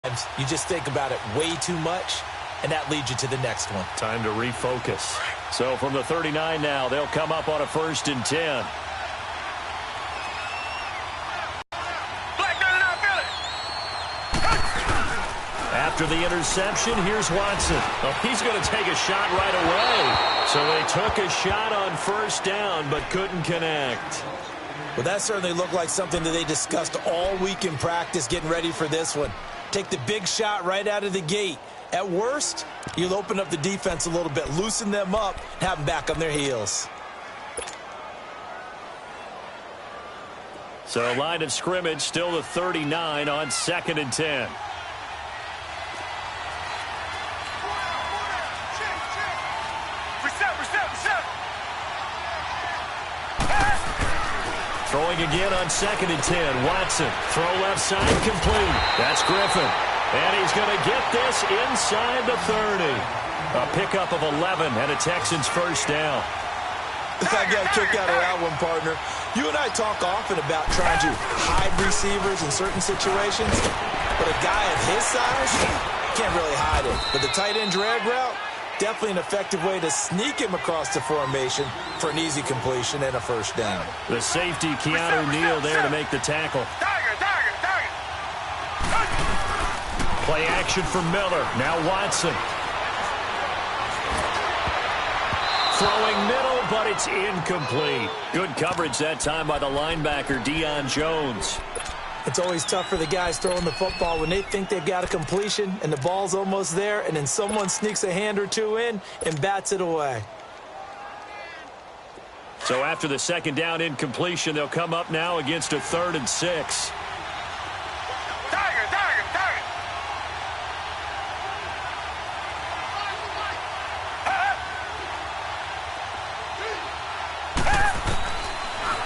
You just think about it way too much, and that leads you to the next one. Time to refocus. So from the 39 now, they'll come up on a 1st and 10. After the interception, here's Watson. Oh, he's going to take a shot right away. So they took a shot on 1st down, but couldn't connect. Well, that certainly looked like something that they discussed all week in practice getting ready for this one. Take the big shot right out of the gate. At worst, you'll open up the defense a little bit, loosen them up, have them back on their heels. So line of scrimmage, still the 39 on 2nd and 10. Throwing again on 2nd and 10. Watson, throw left side, complete. That's Griffin. And he's going to get this inside the 30. A pickup of 11 and a Texans 1st down. I got a kick out of that one, partner. You and I talk often about trying to hide receivers in certain situations, but a guy of his size can't really hide it. But the tight end drag route, definitely an effective way to sneak him across the formation for an easy completion and a 1st down. The safety, Keanu Neal, there to make the tackle. Play action for Miller. Now Watson. Throwing middle, but it's incomplete. Good coverage that time by the linebacker, Deion Jones. It's always tough for the guys throwing the football when they think they've got a completion and the ball's almost there, and then someone sneaks a hand or two in and bats it away. So after the 2nd down incompletion, they'll come up now against a 3rd and 6.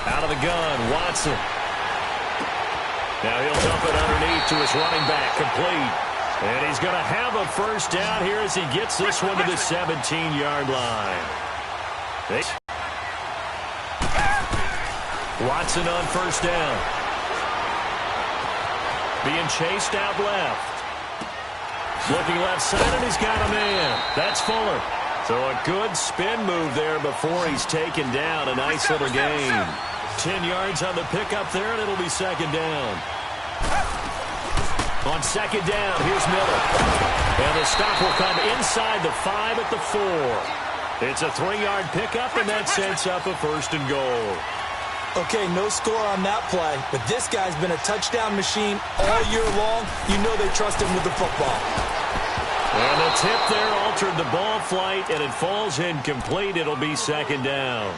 Out of the gun, Watson. Now he'll dump it underneath to his running back, complete. And he's going to have a 1st down here as he gets this one to the 17-yard line. Watson on 1st down. Being chased out left. Looking left side, and he's got a man. That's Fuller. So a good spin move there before he's taken down. A nice little gain. 10 yards on the pickup there, and it'll be 2nd down. On 2nd down, here's Miller. And the stop will come inside the 5 at the 4. It's a 3-yard pickup, and that sets up a 1st and goal. Okay, no score on that play, but this guy's been a touchdown machine all year long. You know they trust him with the football. And the tip there altered the ball flight, and it falls incomplete. It'll be 2nd down.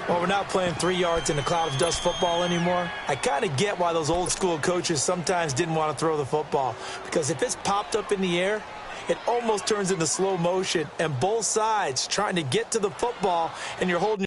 Well, we're not playing 3 yards in a cloud of dust football anymore. I kind of get why those old school coaches sometimes didn't want to throw the football, because if it's popped up in the air, it almost turns into slow motion, and both sides trying to get to the football, and you're holding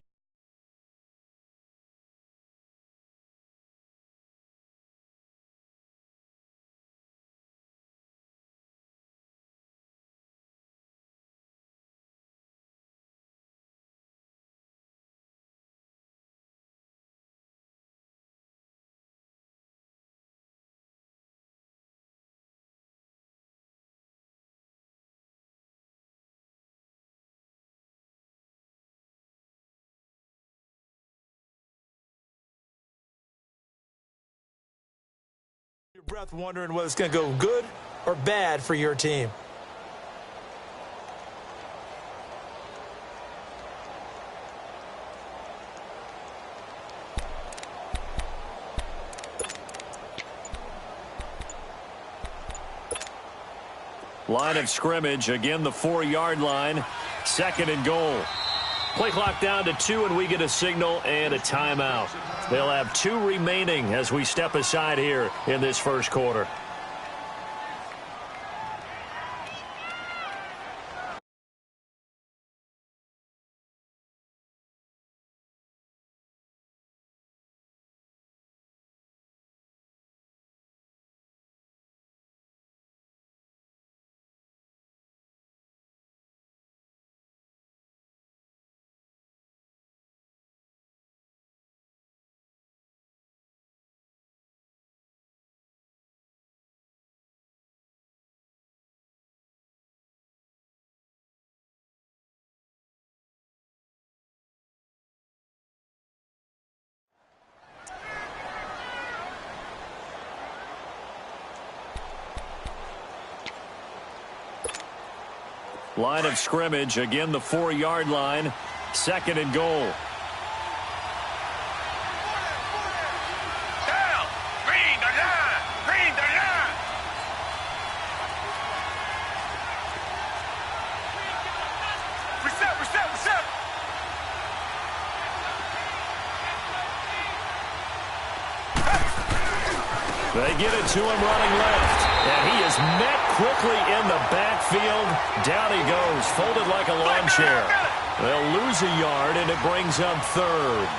your breath wondering whether it's going to go good or bad for your team. Line of scrimmage, again the 4-yard line. 2nd and goal. Play clock down to 2, and we get a signal and a timeout. They'll have 2 remaining as we step aside here in this 1st quarter. Line of scrimmage, again the 4-yard line, 2nd and goal. Down! Green the line! Green the line! Reset, reset, reset! They get it to him running left. And he is met quickly in the backfield. Down he goes, folded like a lawn chair. They'll lose a yard, and it brings up 3rd.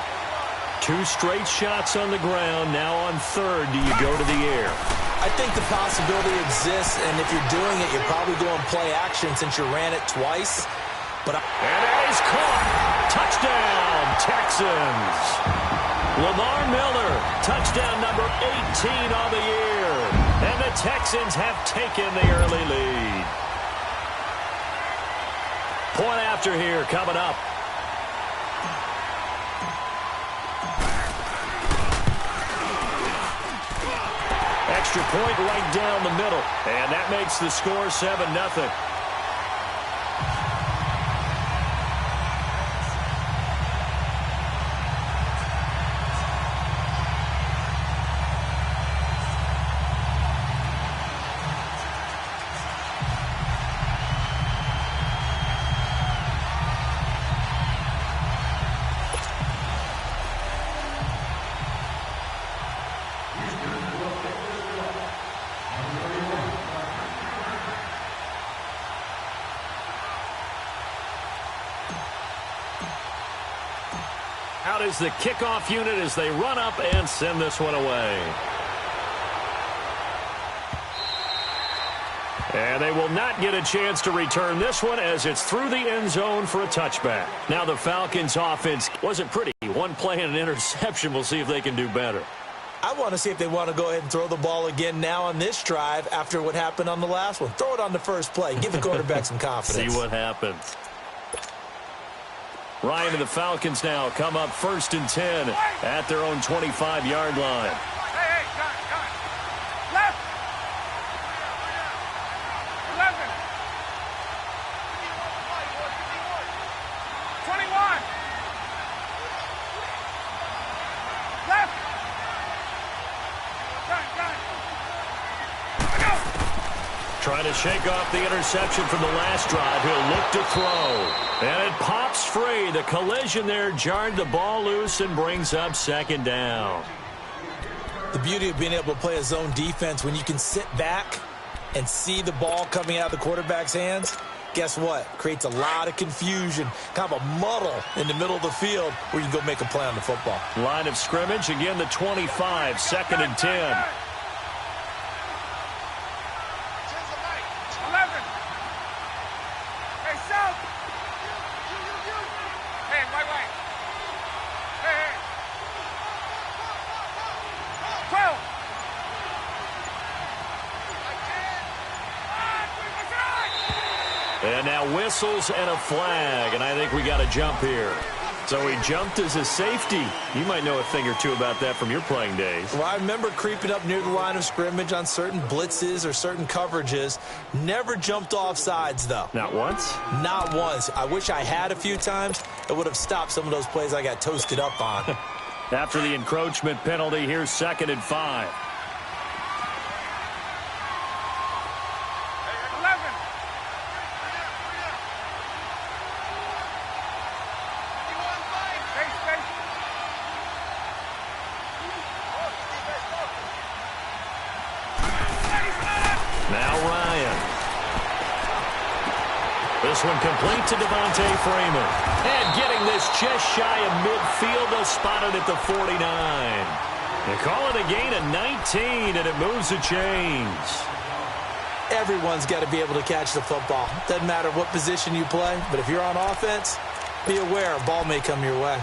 2 straight shots on the ground. Now on 3rd, do you go to the air? I think the possibility exists, and if you're doing it, you're probably going play action since you ran it twice. And it is caught. Touchdown, Texans. Lamar Miller, touchdown number 18 on the year. And the Texans have taken the early lead. Point after here coming up. Extra point right down the middle. And that makes the score 7-0. Out is the kickoff unit as they run up and send this one away. And they will not get a chance to return this one as it's through the end zone for a touchback. Now the Falcons offense wasn't pretty. One play and an interception. We'll see if they can do better. I want to see if they want to go ahead and throw the ball again now on this drive after what happened on the last one. Throw it on the first play. Give the quarterback some confidence. See what happens. Ryan and the Falcons now come up 1st and 10 at their own 25-yard line. Hey, guys. Left! 11! 21! Left! Trying to shake off the interception from the last drive. He'll look to throw. And it pops free. The collision there jarred the ball loose and brings up 2nd down. The beauty of being able to play a zone defense when you can sit back and see the ball coming out of the quarterback's hands, guess what? Creates a lot of confusion, kind of a muddle in the middle of the field where you can go make a play on the football. Line of scrimmage, again the 25, 2nd and 10. 11! Hey, South! Hey, right. Hey. 12! And now whistles and a flag, and I think we got a jump here. So he jumped as a safety. You might know a thing or two about that from your playing days. Well, I remember creeping up near the line of scrimmage on certain blitzes or certain coverages. Never jumped off sides, though. Not once? Not once. I wish I had a few times. It would have stopped some of those plays I got toasted up on. After the encroachment penalty, here's 2nd and 5. 11! Now Ryan. This one complete to Devontae Freeman. And getting this just shy of midfield, they'll spot it at the 49. They call it a gain of 19, and it moves the chains. Everyone's got to be able to catch the football. Doesn't matter what position you play, but if you're on offense, be aware a ball may come your way.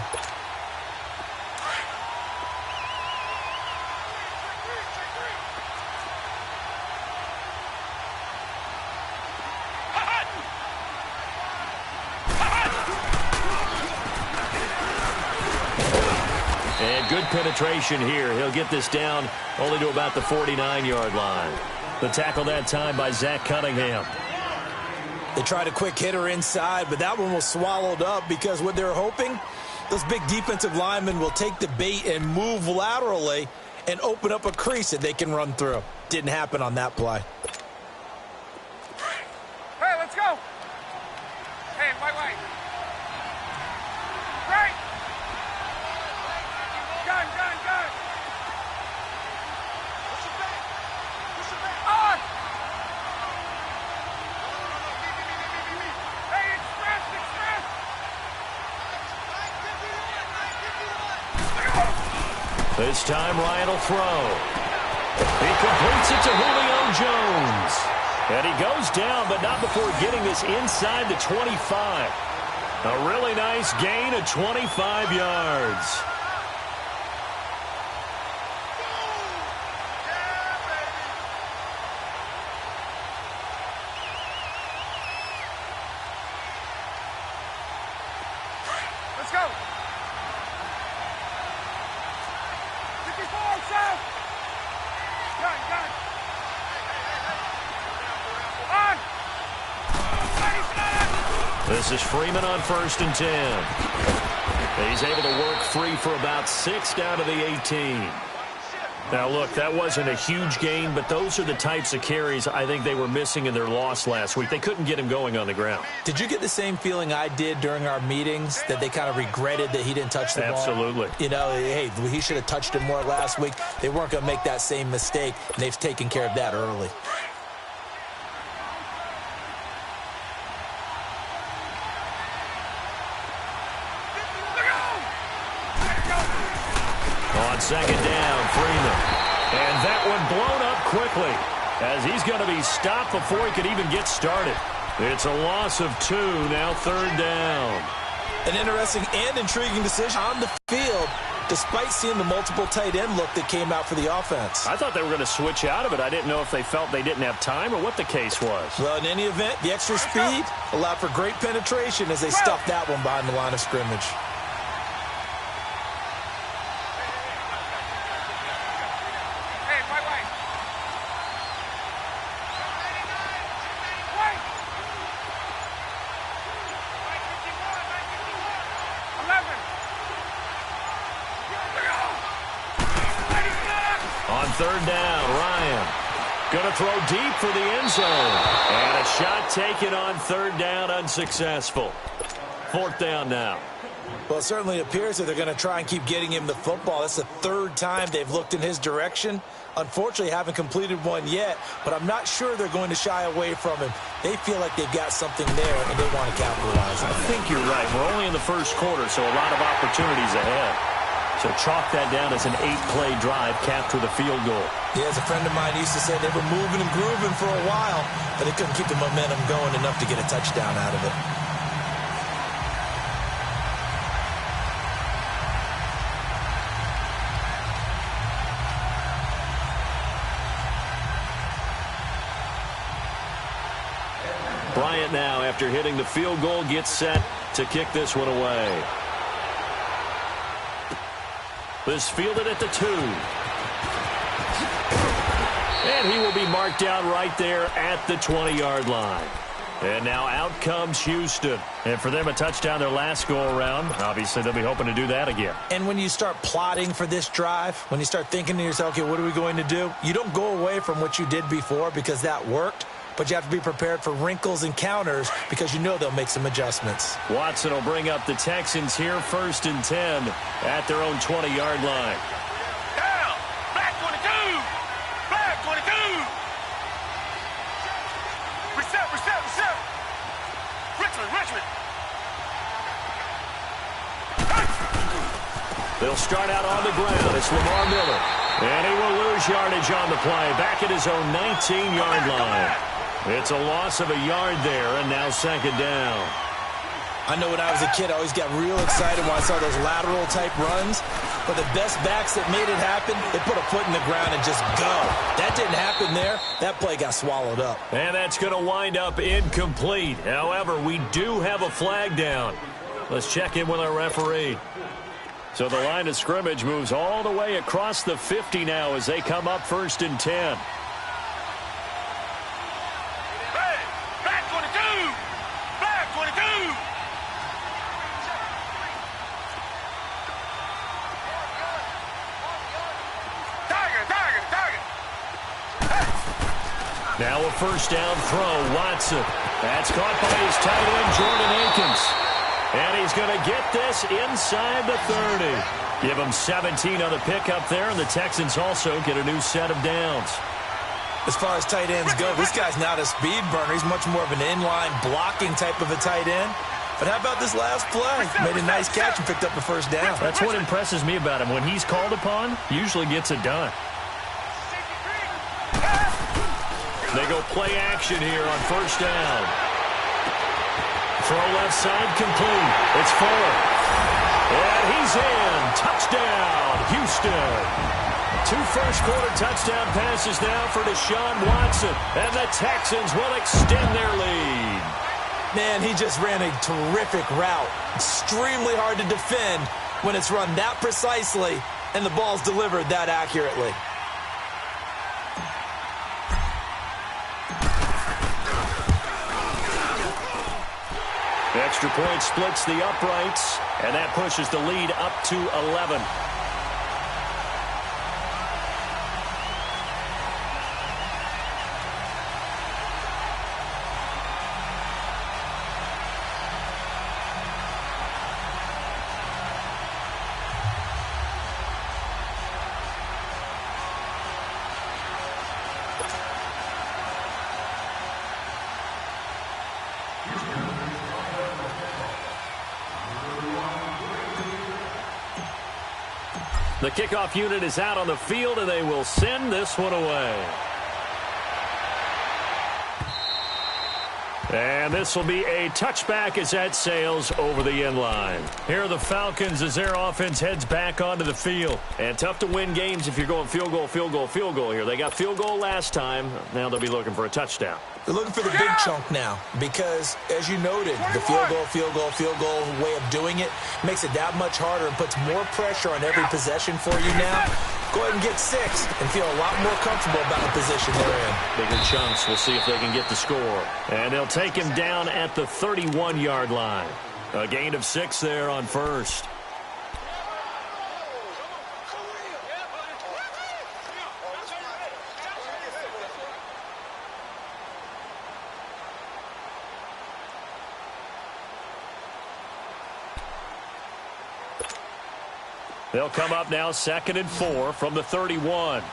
And good penetration here. He'll get this down only to about the 49-yard line. The tackle that time by Zach Cunningham. They tried a quick hitter inside, but that one was swallowed up because what they're hoping, those big defensive linemen will take the bait and move laterally and open up a crease that they can run through. Didn't happen on that play. Hey, let's go. Hey, my way. Right. Gun. Push it back. On. Hey, express. This time Ryan will throw. He completes it to Julio Jones. And he goes down, but not before getting this inside the 25. A really nice gain of 25 yards. Let's go. 54, south. Gun. On. This is Freeman on 1st and 10. He's able to work free for about 6 down to the 18. Now, look, that wasn't a huge gain, but those are the types of carries I think they were missing in their loss last week. They couldn't get him going on the ground. Did you get the same feeling I did during our meetings, that they kind of regretted that he didn't touch the ball? Absolutely. You know, hey, he should have touched it more last week. They weren't going to make that same mistake, and they've taken care of that early. On 2nd down, Freeman. And that one blown up quickly as he's going to be stopped before he could even get started. It's a loss of 2, now 3rd down. An interesting and intriguing decision on the field, despite seeing the multiple tight end look that came out for the offense. I thought they were going to switch out of it. I didn't know if they felt they didn't have time or what the case was. Well, in any event, the extra speed allowed for great penetration as they stuffed that one behind the line of scrimmage. On 3rd down, Ryan going to throw deep for the end zone. And a shot taken on 3rd down, unsuccessful. 4th down now. Well, it certainly appears that they're going to try and keep getting him the football. That's the 3rd time they've looked in his direction. Unfortunately, haven't completed one yet, but I'm not sure they're going to shy away from him. They feel like they've got something there, and they want to capitalize on it. I think you're right. We're only in the 1st quarter, so a lot of opportunities ahead. So chalk that down as an 8-play drive, capture the field goal. Yeah, as a friend of mine used to say, they were moving and grooving for a while, but they couldn't keep the momentum going enough to get a touchdown out of it. Bryant now, after hitting the field goal, gets set to kick this one away. This fielded at the 2. And he will be marked down right there at the 20-yard line. And now out comes Houston. And for them, a touchdown their last go-around. Obviously, they'll be hoping to do that again. And when you start plotting for this drive, when you start thinking to yourself, okay, what are we going to do? You don't go away from what you did before because that worked. But you have to be prepared for wrinkles and counters because you know they'll make some adjustments. Watson will bring up the Texans here, 1st and 10 at their own 20-yard line. Down. Black 22. Black 22. Reset. Richmond. They'll start out on the ground. It's Lamar Miller. And he will lose yardage on the play. Back at his own 19-yard line. It's a loss of a yard there, and now 2nd down. I know when I was a kid, I always got real excited when I saw those lateral-type runs. But the best backs that made it happen, they put a foot in the ground and just go. That didn't happen there. That play got swallowed up. And that's going to wind up incomplete. However, we do have a flag down. Let's check in with our referee. So the line of scrimmage moves all the way across the 50 now as they come up 1st and 10. Hey, Black 22. Now a first down throw, Watson. That's caught by his tight end, Jordan Akins. And he's going to get this inside the 30. Give him 17 on the pickup there, and the Texans also get a new set of downs. As far as tight ends go, this guy's not a speed burner. He's much more of an inline blocking type of a tight end. But how about this last play? Made a nice catch and picked up the first down. That's what impresses me about him. When he's called upon, he usually gets it done. They go play action here on first down. Throw left side complete. It's Fuller. And he's in. Touchdown, Houston. 2 first-quarter touchdown passes now for Deshaun Watson. And the Texans will extend their lead. Man, he just ran a terrific route. Extremely hard to defend when it's run that precisely and the ball's delivered that accurately. The extra point splits the uprights, and that pushes the lead up to 11. The kickoff unit is out on the field, and they will send this one away. And this will be a touchback as that sails over the end line. Here are the Falcons as their offense heads back onto the field. And tough to win games if you're going field goal, field goal, field goal here. They got field goal last time. Now they'll be looking for a touchdown. They're looking for the big chunk now because, as you noted, the field goal way of doing it makes it that much harder and puts more pressure on every possession for you now. Go ahead and get 6 and feel a lot more comfortable about the position they're in. Bigger chunks. We'll see if they can get the score. And they'll take him down at the 31-yard line. A gain of 6 there on first. They'll come up now 2nd and 4 from the 31.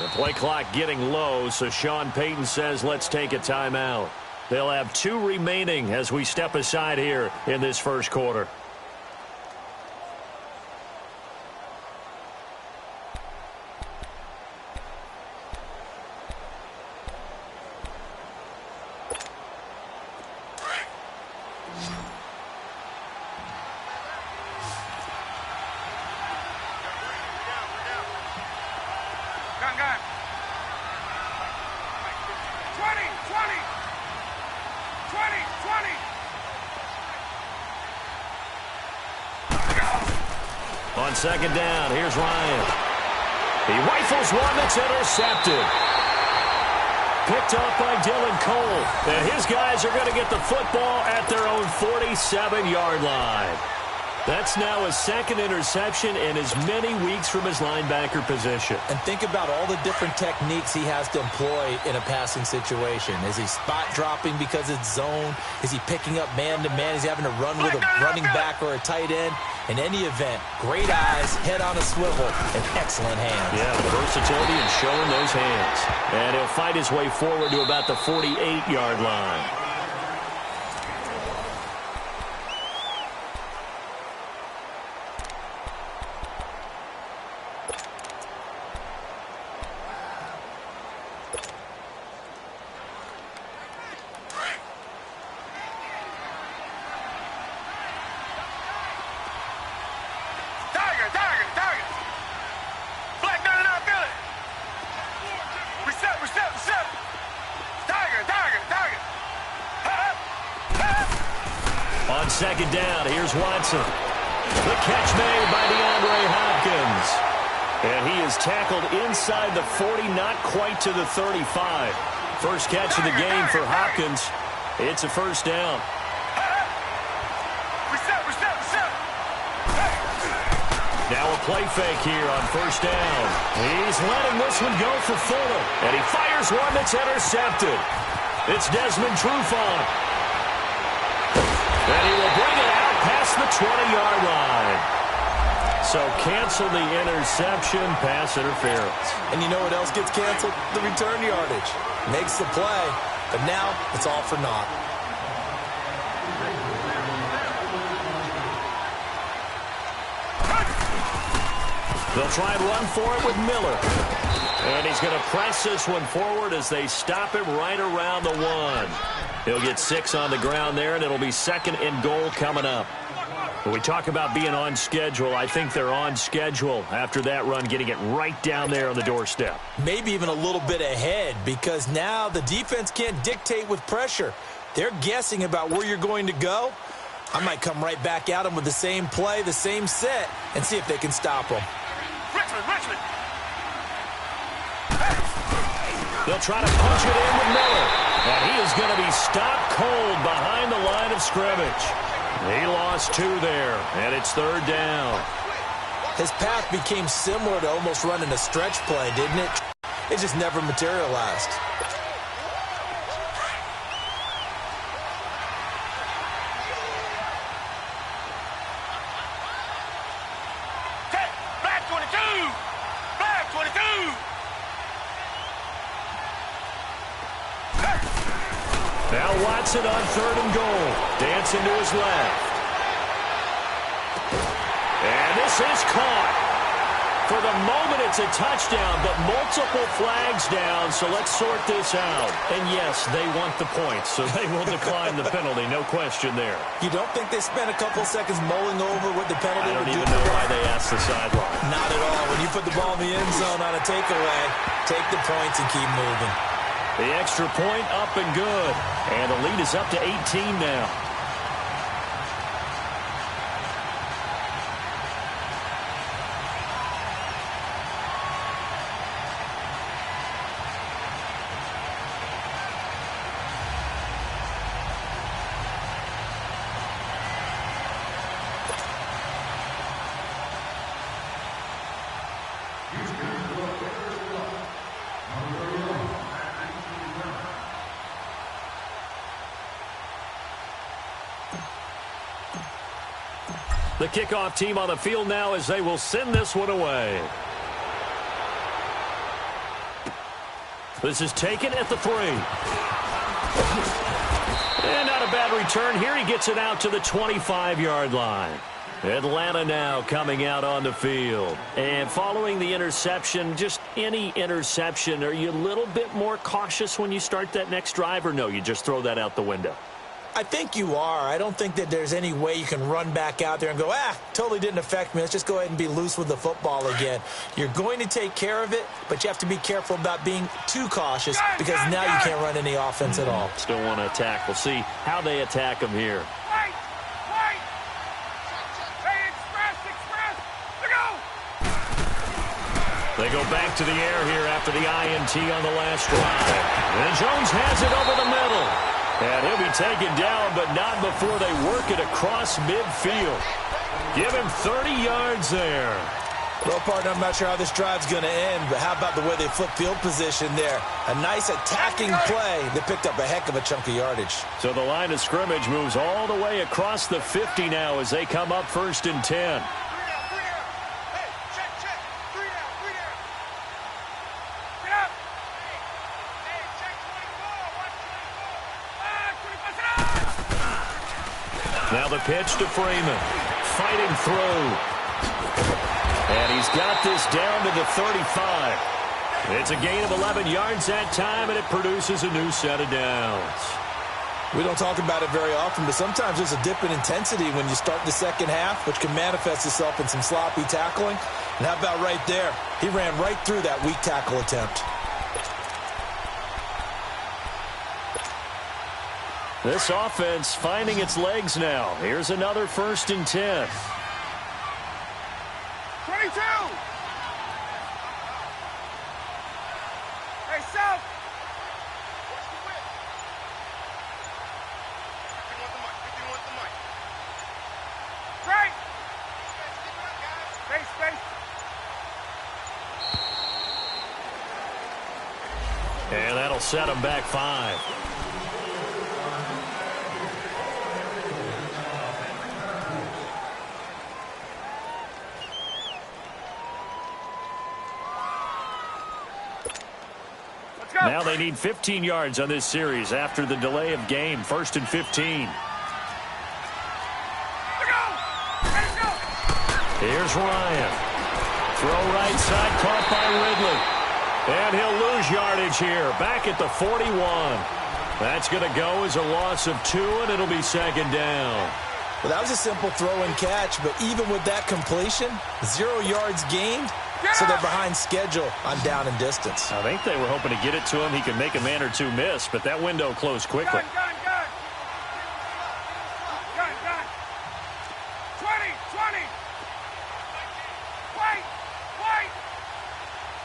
The play clock getting low, so Sean Payton says let's take a timeout. They'll have 2 remaining as we step aside here in this first quarter. On 2nd down, here's Ryan. He rifles one that's intercepted. Picked off by Dylan Cole. And his guys are going to get the football at their own 47-yard line. That's now his 2nd interception in as many weeks from his linebacker position. And think about all the different techniques he has to employ in a passing situation. Is he spot dropping because it's zone? Is he picking up man-to-man? Is he having to run with a running back or a tight end? In any event, great eyes, head on a swivel, and excellent hands. Yeah, the versatility and showing those hands. And he'll fight his way forward to about the 48-yard line. second down. Here's Watson. The catch made by DeAndre Hopkins. And he is tackled inside the 40, not quite to the 35. First catch of the game for Hopkins. It's a first down. Now a play fake here on first down. He's letting this one go for Fuller. And he fires one that's intercepted. It's Desmond Trufant. And he will bring it out past the 20-yard line. So cancel the interception, pass interference. And you know what else gets canceled? The return yardage. Makes the play, but now it's all for naught. They'll try and run for it with Miller. And he's going to press this one forward as they stop him right around the 1. He'll get 6 on the ground there, and it'll be second and goal coming up. When we talk about being on schedule, I think they're on schedule after that run, getting it right down there on the doorstep. Maybe even a little bit ahead, because now the defense can't dictate with pressure. They're guessing about where you're going to go. I might come right back at them with the same play, the same set, and see if they can stop them. Richmond. They'll try to punch it in with Miller. And he is going to be stopped cold behind the line of scrimmage. He lost 2 there, and it's third down. His path became similar to almost running a stretch play, didn't it? It just never materialized. Now Watson on third and goal. Dancing to his left. And this is caught. For the moment, it's a touchdown, but multiple flags down, so let's sort this out. And yes, they want the points, so they will decline the penalty, no question there. You don't think they spent a couple seconds mulling over what the penalty I would don't do? even know why they asked the sideline. Not at all. When you put the ball in the end zone on a takeaway, take the points and keep moving. The extra point up and good. And the lead is up to 18 now. The kickoff team on the field now as they will send this one away. This is taken at the 3. And not a bad return here. He gets it out to the 25-yard line. Atlanta now coming out on the field. And following the interception, just any interception, are you a little bit more cautious when you start that next drive, or no, you just throw that out the window? I think you are. I don't think that there's any way you can run back out there and go, totally didn't affect me. Let's just go ahead and be loose with the football again. You're going to take care of it, but you have to be careful about being too cautious because now you can't run any offense at all. Still want to attack. We'll see how they attack him here. Wait! Hey, express! Look out! They go back to the air here after the INT on the last drive. And Jones has it over the middle. And he'll be taken down, but not before they work it across midfield. Give him 30 yards there. Well, partner, I'm not sure how this drive's going to end, but how about the way they flip field position there? A nice attacking play that picked up a heck of a chunk of yardage. So the line of scrimmage moves all the way across the 50 now as they come up 1st and 10. Now the pitch to Freeman. Fighting through. And he's got this down to the 35. It's a gain of 11 yards that time, and it produces a new set of downs. We don't talk about it very often, but sometimes there's a dip in intensity when you start the second half, which can manifest itself in some sloppy tackling. And how about right there? He ran right through that weak tackle attempt. This offense finding its legs now. Here's another 1st and 10. 22. Hey, South. Right. Space. And that'll set him back 5. Now they need 15 yards on this series after the delay of game. 1st and 15. Here's Ryan. Throw right side, caught by Ridley. And he'll lose yardage here. Back at the 41. That's going to go as a loss of 2, and it'll be 2nd down. Well, that was a simple throw and catch, but even with that completion, 0 yards gained. So they're behind schedule on down and distance. I think they were hoping to get it to him. He could make a man or two miss, but that window closed quickly. Gun. 20. Wait.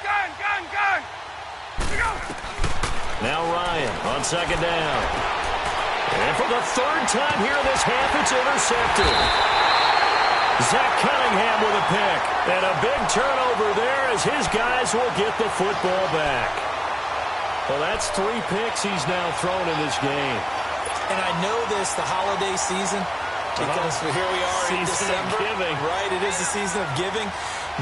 Gun. Go. Now Ryan on 2nd down. And for the 3rd time here this half, it's intercepted. Zach Cunningham with a pick. And a big turnover there as his guys will get the football back. Well, that's 3 picks he's now thrown in this game. And I know this, the holiday season, because here we are in December. Giving. Right, it is the season of giving.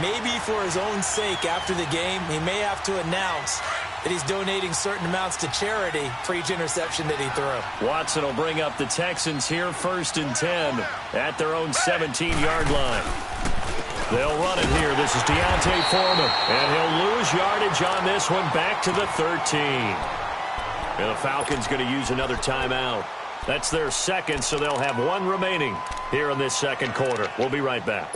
Maybe for his own sake after the game, he may have to announce that he's donating certain amounts to charity for each interception that he threw. Watson will bring up the Texans here 1st and 10 at their own 17-yard line. They'll run it here. This is Deontay Foreman. And he'll lose yardage on this one back to the 13. And the Falcons going to use another timeout. That's their 2nd, so they'll have 1 remaining here in this 2nd quarter. We'll be right back.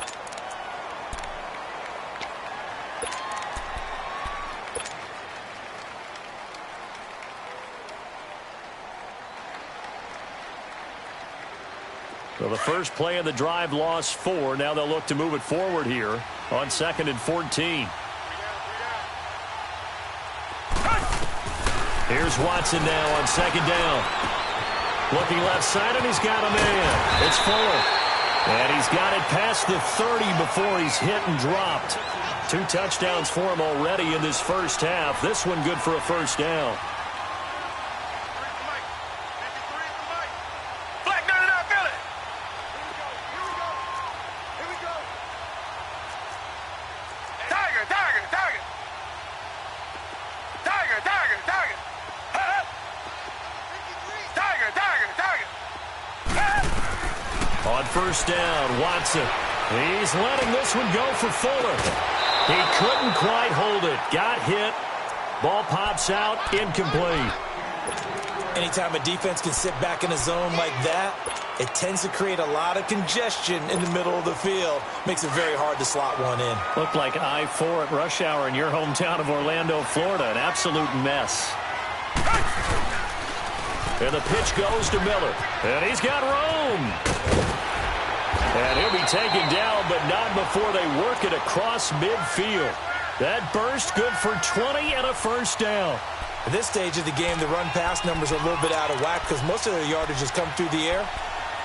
So the first play of the drive lost 4. Now they'll look to move it forward here on 2nd and 14. Here's Watson now on 2nd down. Looking left side, and he's got a man. It's Fuller. And he's got it past the 30 before he's hit and dropped. 2 touchdowns for him already in this first half. This one good for a 1st down. On 1st down, Watson. He's letting this one go for Fuller. He couldn't quite hold it. Got hit. Ball pops out. Incomplete. Anytime a defense can sit back in a zone like that, it tends to create a lot of congestion in the middle of the field. Makes it very hard to slot one in. Looked like I-4 at rush hour in your hometown of Orlando, Florida. An absolute mess. And the pitch goes to Miller. And he's got room. And he'll be taken down, but not before they work it across midfield. That burst good for 20 and a 1st down. At this stage of the game, the run-pass numbers are a little bit out of whack because most of their yardage has come through the air.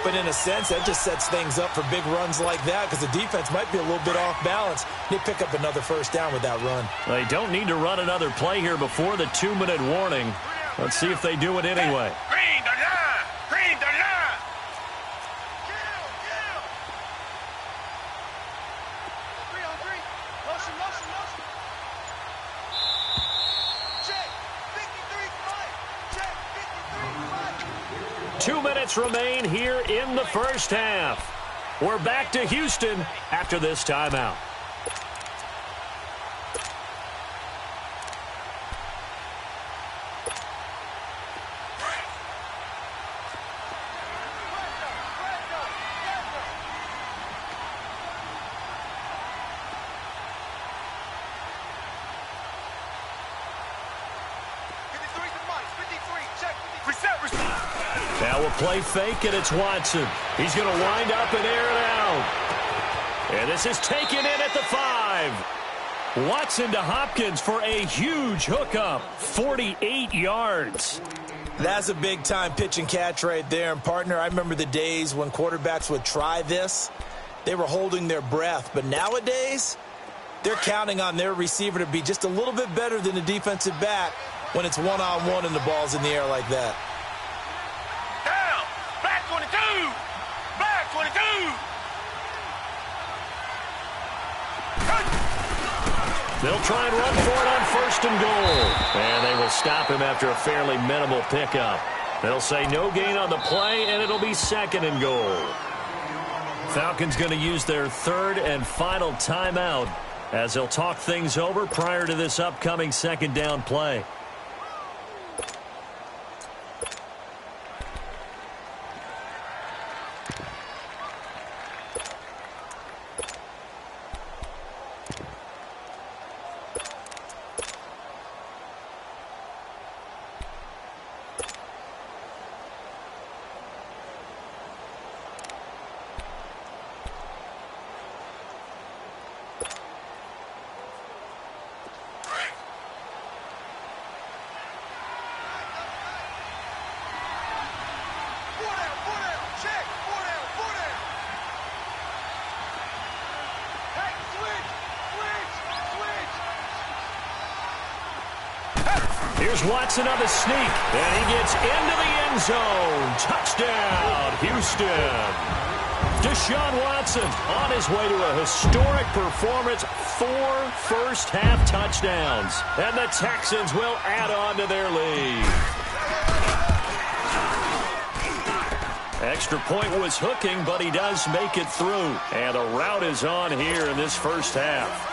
But in a sense, that just sets things up for big runs like that because the defense might be a little bit off balance. They pick up another 1st down with that run. They don't need to run another play here before the 2-minute warning. Let's see if they do it anyway. Green the line. 3-on-3. Motion. Check. 53. 2 minutes remain here in the first half. We're back to Houston after this timeout. Now we'll play fake, and it's Watson. He's going to wind up and air it out. And this is taken in at the 5. Watson to Hopkins for a huge hookup, 48 yards. That's a big-time pitch and catch right there. And, partner, I remember the days when quarterbacks would try this. They were holding their breath. But nowadays, they're counting on their receiver to be just a little bit better than the defensive back when it's one-on-one and the ball's in the air like that. Down. Back 22. Back 22. They'll try and run for it on 1st and goal. And they will stop him after a fairly minimal pickup. They'll say no gain on the play, and it'll be 2nd and goal. Falcons going to use their 3rd and final timeout as they'll talk things over prior to this upcoming 2nd down play. Here's Watson on the sneak, and he gets into the end zone. Touchdown, Houston. Deshaun Watson on his way to a historic performance, 4 first-half touchdowns. And the Texans will add on to their lead. Extra point was hooking, but he does make it through. And the route is on here in this first half.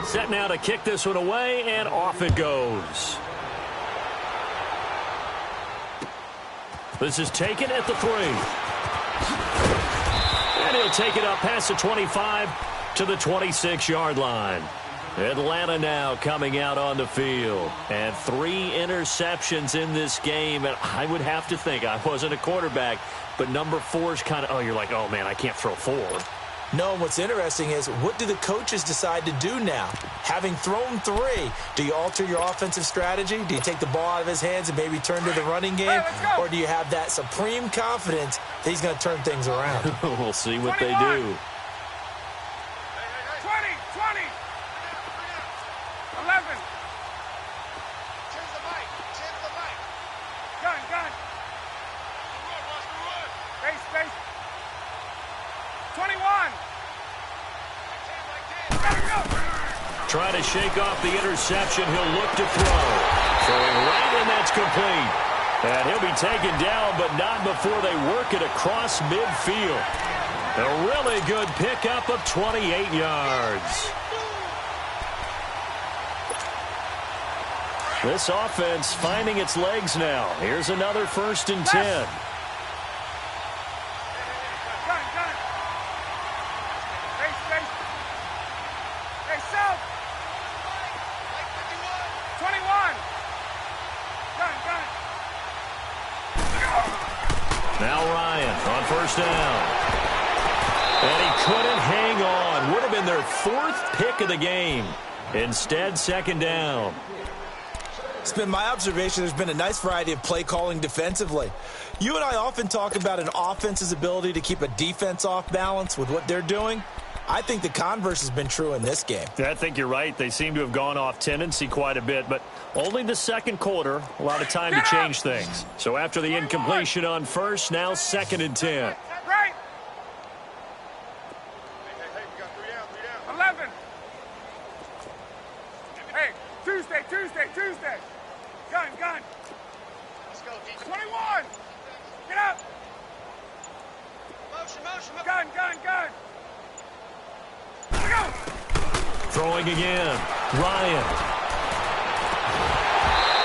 Set now to kick this one away, and off it goes. This is taken at the 3. And he'll take it up past the 25 to the 26-yard line. Atlanta now coming out on the field. And 3 interceptions in this game. And I would have to think, I wasn't a quarterback, but number 4 is kind of, oh, you're like, oh, man, I can't throw 4. No, and what's interesting is, what do the coaches decide to do now? Having thrown 3, do you alter your offensive strategy? Do you take the ball out of his hands and maybe turn to the running game? Hey, or do you have that supreme confidence that he's going to turn things around? We'll see what 21. they do. 20, 20. 11. Gun, gun. Base. 21. Trying to shake off the interception. He'll look to throw. Throwing right, and that's complete. And he'll be taken down, but not before they work it across midfield. A really good pickup of 28 yards. This offense finding its legs now. Here's another 1st and 10. Now Ryan on 1st down. And he couldn't hang on. Would have been their 4th pick of the game. Instead, 2nd down. It's been my observation there's been a nice variety of play calling defensively. You and I often talk about an offense's ability to keep a defense off balance with what they're doing. I think the converse has been true in this game. I think you're right. They seem to have gone off tendency quite a bit, but only the 2nd quarter, a lot of time to change things. So after the incompletion on 1st, now 2nd and 10. Right. 11. Hey, Tuesday. Gun. Let's go, D. 21. Get up. Motion. Gun. Go. Throwing again. Ryan.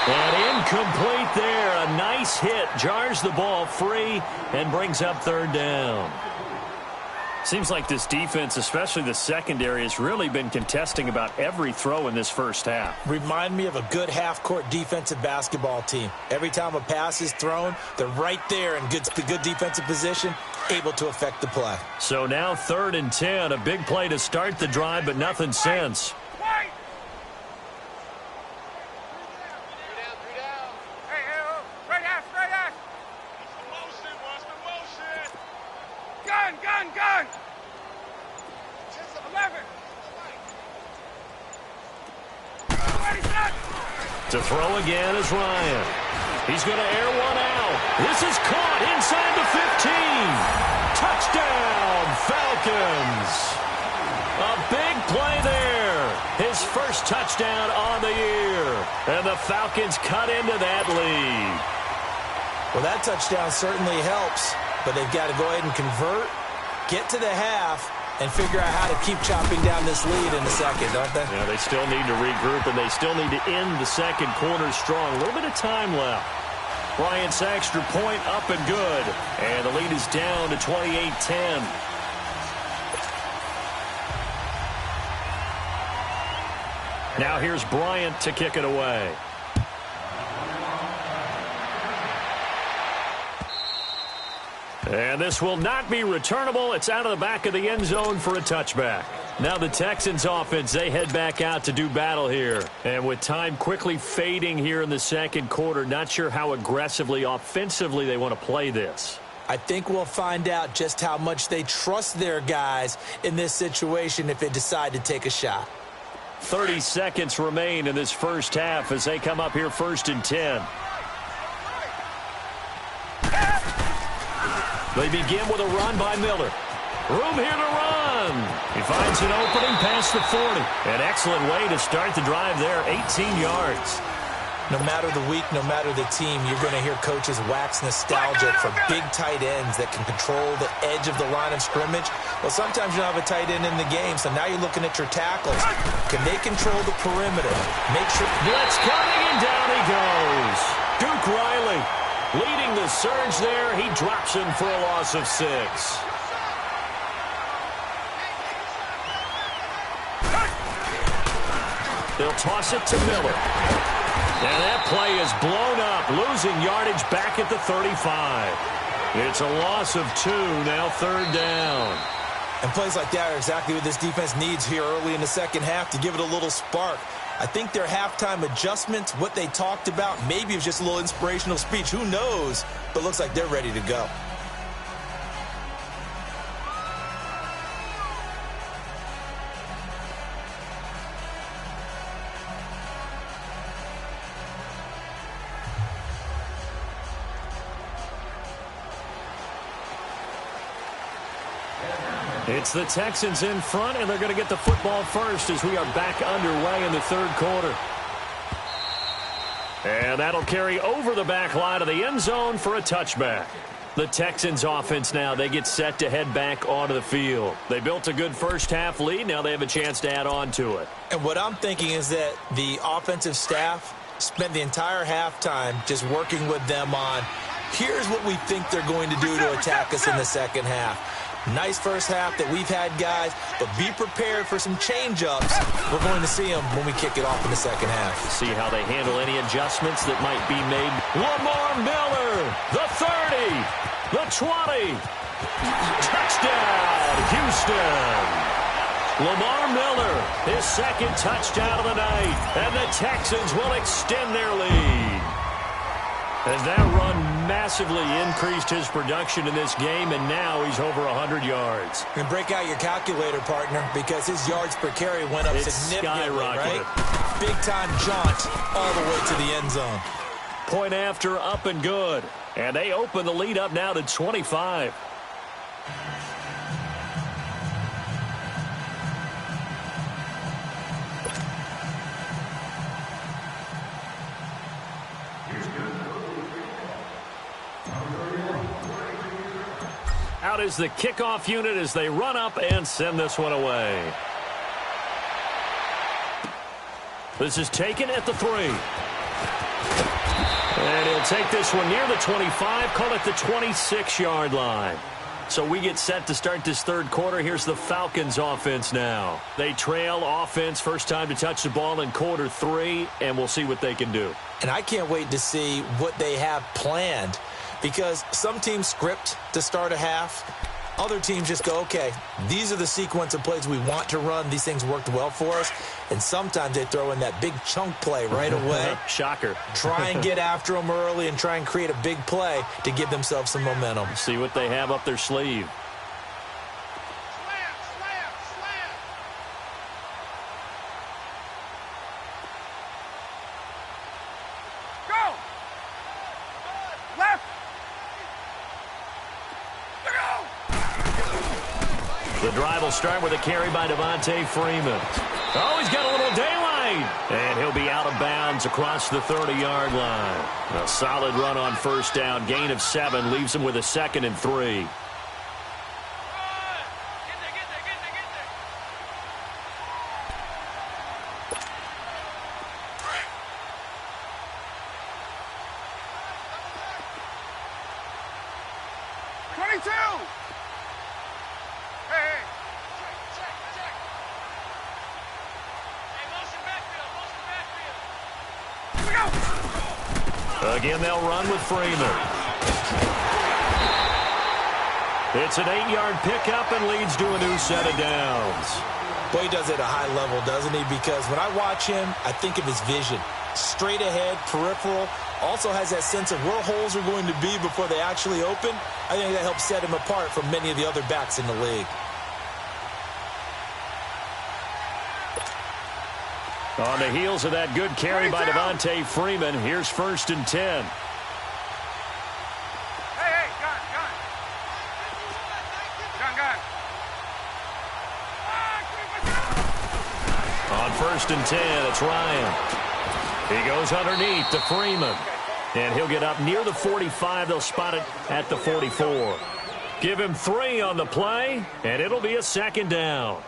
And incomplete there. A nice hit. Jars the ball free and brings up 3rd down. Seems like this defense, especially the secondary, has really been contesting about every throw in this first half. Remind me of a good half-court defensive basketball team. Every time a pass is thrown, they're right there in good defensive position, able to affect the play. So now 3rd and 10, a big play to start the drive, but nothing since. Gun! 11! To throw again is Ryan. He's going to air one out. This is caught inside the 15. Touchdown, Falcons. A big play there. His first touchdown on the year. And the Falcons cut into that lead. Well, that touchdown certainly helps, but they've got to go ahead and convert, get to the half, and figure out how to keep chopping down this lead in the second, don't they? Yeah, they still need to regroup, and they still need to end the second quarter strong. A little bit of time left. Bryant's extra point up and good. And the lead is down to 28-10. Now here's Bryant to kick it away. And this will not be returnable. It's out of the back of the end zone for a touchback. Now the Texans offense, they head back out to do battle here. And with time quickly fading here in the second quarter, not sure how aggressively, offensively they want to play this. I think we'll find out just how much they trust their guys in this situation if they decide to take a shot. 30 seconds remain in this first half as they come up here 1st and 10. They begin with a run by Miller. Room here to run. He finds an opening past the 40. An excellent way to start the drive there, 18 yards. No matter the week, no matter the team, you're going to hear coaches wax nostalgic for big tight ends that can control the edge of the line of scrimmage. Well, sometimes you don't have a tight end in the game, so now you're looking at your tackles. Can they control the perimeter? Make sure... Blitz coming, and down he goes. Duke Riley leading the surge there. He drops him for a loss of 6. They'll toss it to Miller. And that play is blown up, losing yardage back at the 35. It's a loss of 2, now 3rd down. And plays like that are exactly what this defense needs here early in the second half to give it a little spark. I think their halftime adjustments, what they talked about, maybe it was just a little inspirational speech. Who knows? But looks like they're ready to go. It's the Texans in front, and they're going to get the football first as we are back underway in the 3rd quarter. And that'll carry over the back line of the end zone for a touchback. The Texans offense now, they get set to head back onto the field. They built a good first half lead. Now they have a chance to add on to it. And what I'm thinking is that the offensive staff spent the entire halftime just working with them on, here's what we think they're going to do to attack us in the second half. Nice first half that we've had, guys, but be prepared for some change-ups. We're going to see them when we kick it off in the second half. See how they handle any adjustments that might be made. Lamar Miller, the 30, the 20. Touchdown, Houston. Lamar Miller, his 2nd touchdown of the night, and the Texans will extend their lead. As that run massively increased his production in this game, and now he's over 100 yards. And break out your calculator, partner, because his yards per carry went up significantly, right? Big-time jaunt all the way to the end zone. Point after, up and good. And they open the lead up now to 25. Out is the kickoff unit as they run up and send this one away. This is taken at the 3. And he'll take this one near the 25, call it the 26-yard line. So we get set to start this third quarter. Here's the Falcons offense now. They trail offense, first time to touch the ball in quarter 3, and we'll see what they can do. And I can't wait to see what they have planned, because some teams script to start a half. Other teams just go, okay, these are the sequence of plays we want to run. These things worked well for us. And sometimes they throw in that big chunk play right away. Shocker. Try and get after them early and try and create a big play to give themselves some momentum. See what they have up their sleeve. Go! Left! The drive will start with a carry by Devontae Freeman. Oh, he's got a little daylight. And he'll be out of bounds across the 30-yard line. A solid run on first down. Gain of 7 leaves him with a 2nd and 3. Again, they'll run with Freeman. It's an 8-yard pickup and leads to a new set of downs. Boy, he does it at a high level, doesn't he? Because when I watch him, I think of his vision. Straight ahead, peripheral, also has that sense of where holes are going to be before they actually open. I think that helps set him apart from many of the other backs in the league. On the heels of that good carry by Devontae Freeman, here's 1st and 10. Hey, gun. On 1st and 10, it's Ryan. He goes underneath to Freeman. And he'll get up near the 45. They'll spot it at the 44. Give him 3 on the play, and it'll be a 2nd down.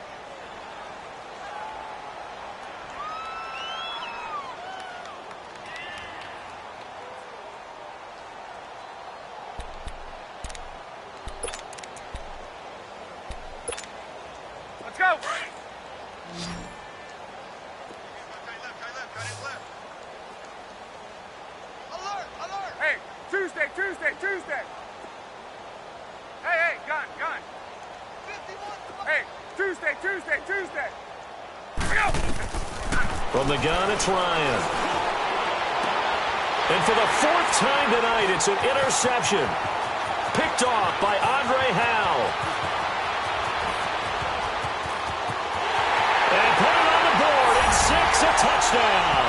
Let's go. Hey, Tuesday. Hey, gun. Hey, Tuesday. Go. From the gun, it's Ryan. And for the 4th time tonight, it's an interception. Picked off by Andre Howe. And put it on the board. It's 6, a touchdown.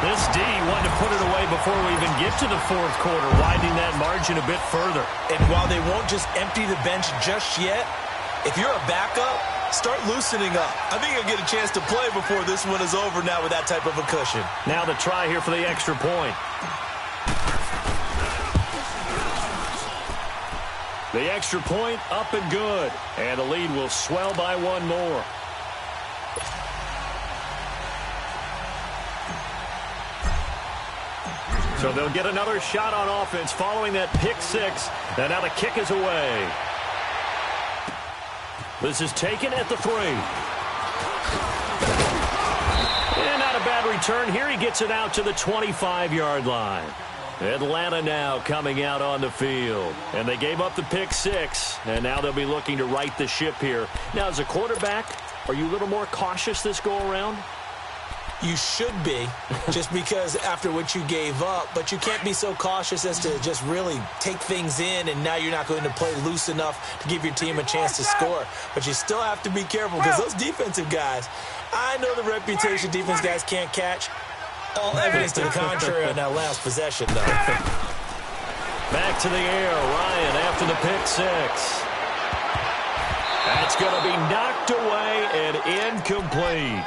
This D wanted to put it away before we even get to the 4th quarter, widening that margin a bit further. And while they won't just empty the bench just yet, if you're a backup, start loosening up. I think you'll get a chance to play before this one is over now with that type of a cushion. Now the try here for the extra point. The extra point up and good. And the lead will swell by 1 more. So they'll get another shot on offense following that pick 6. And now the kick is away. This is taken at the 3. And not a bad return here. He gets it out to the 25-yard line. Atlanta now coming out on the field. And they gave up the pick 6. And now they'll be looking to right the ship here. Now, as a quarterback, are you a little more cautious this go-around? You should be, just because after what you gave up, but you can't be so cautious as to just really take things in, and now you're not going to play loose enough to give your team a chance to score. But you still have to be careful, because those defensive guys, I know the reputation defense guys can't catch. All evidence to the contrary on that last possession, though. Back to the air, Ryan after the pick 6. That's going to be knocked away and incomplete.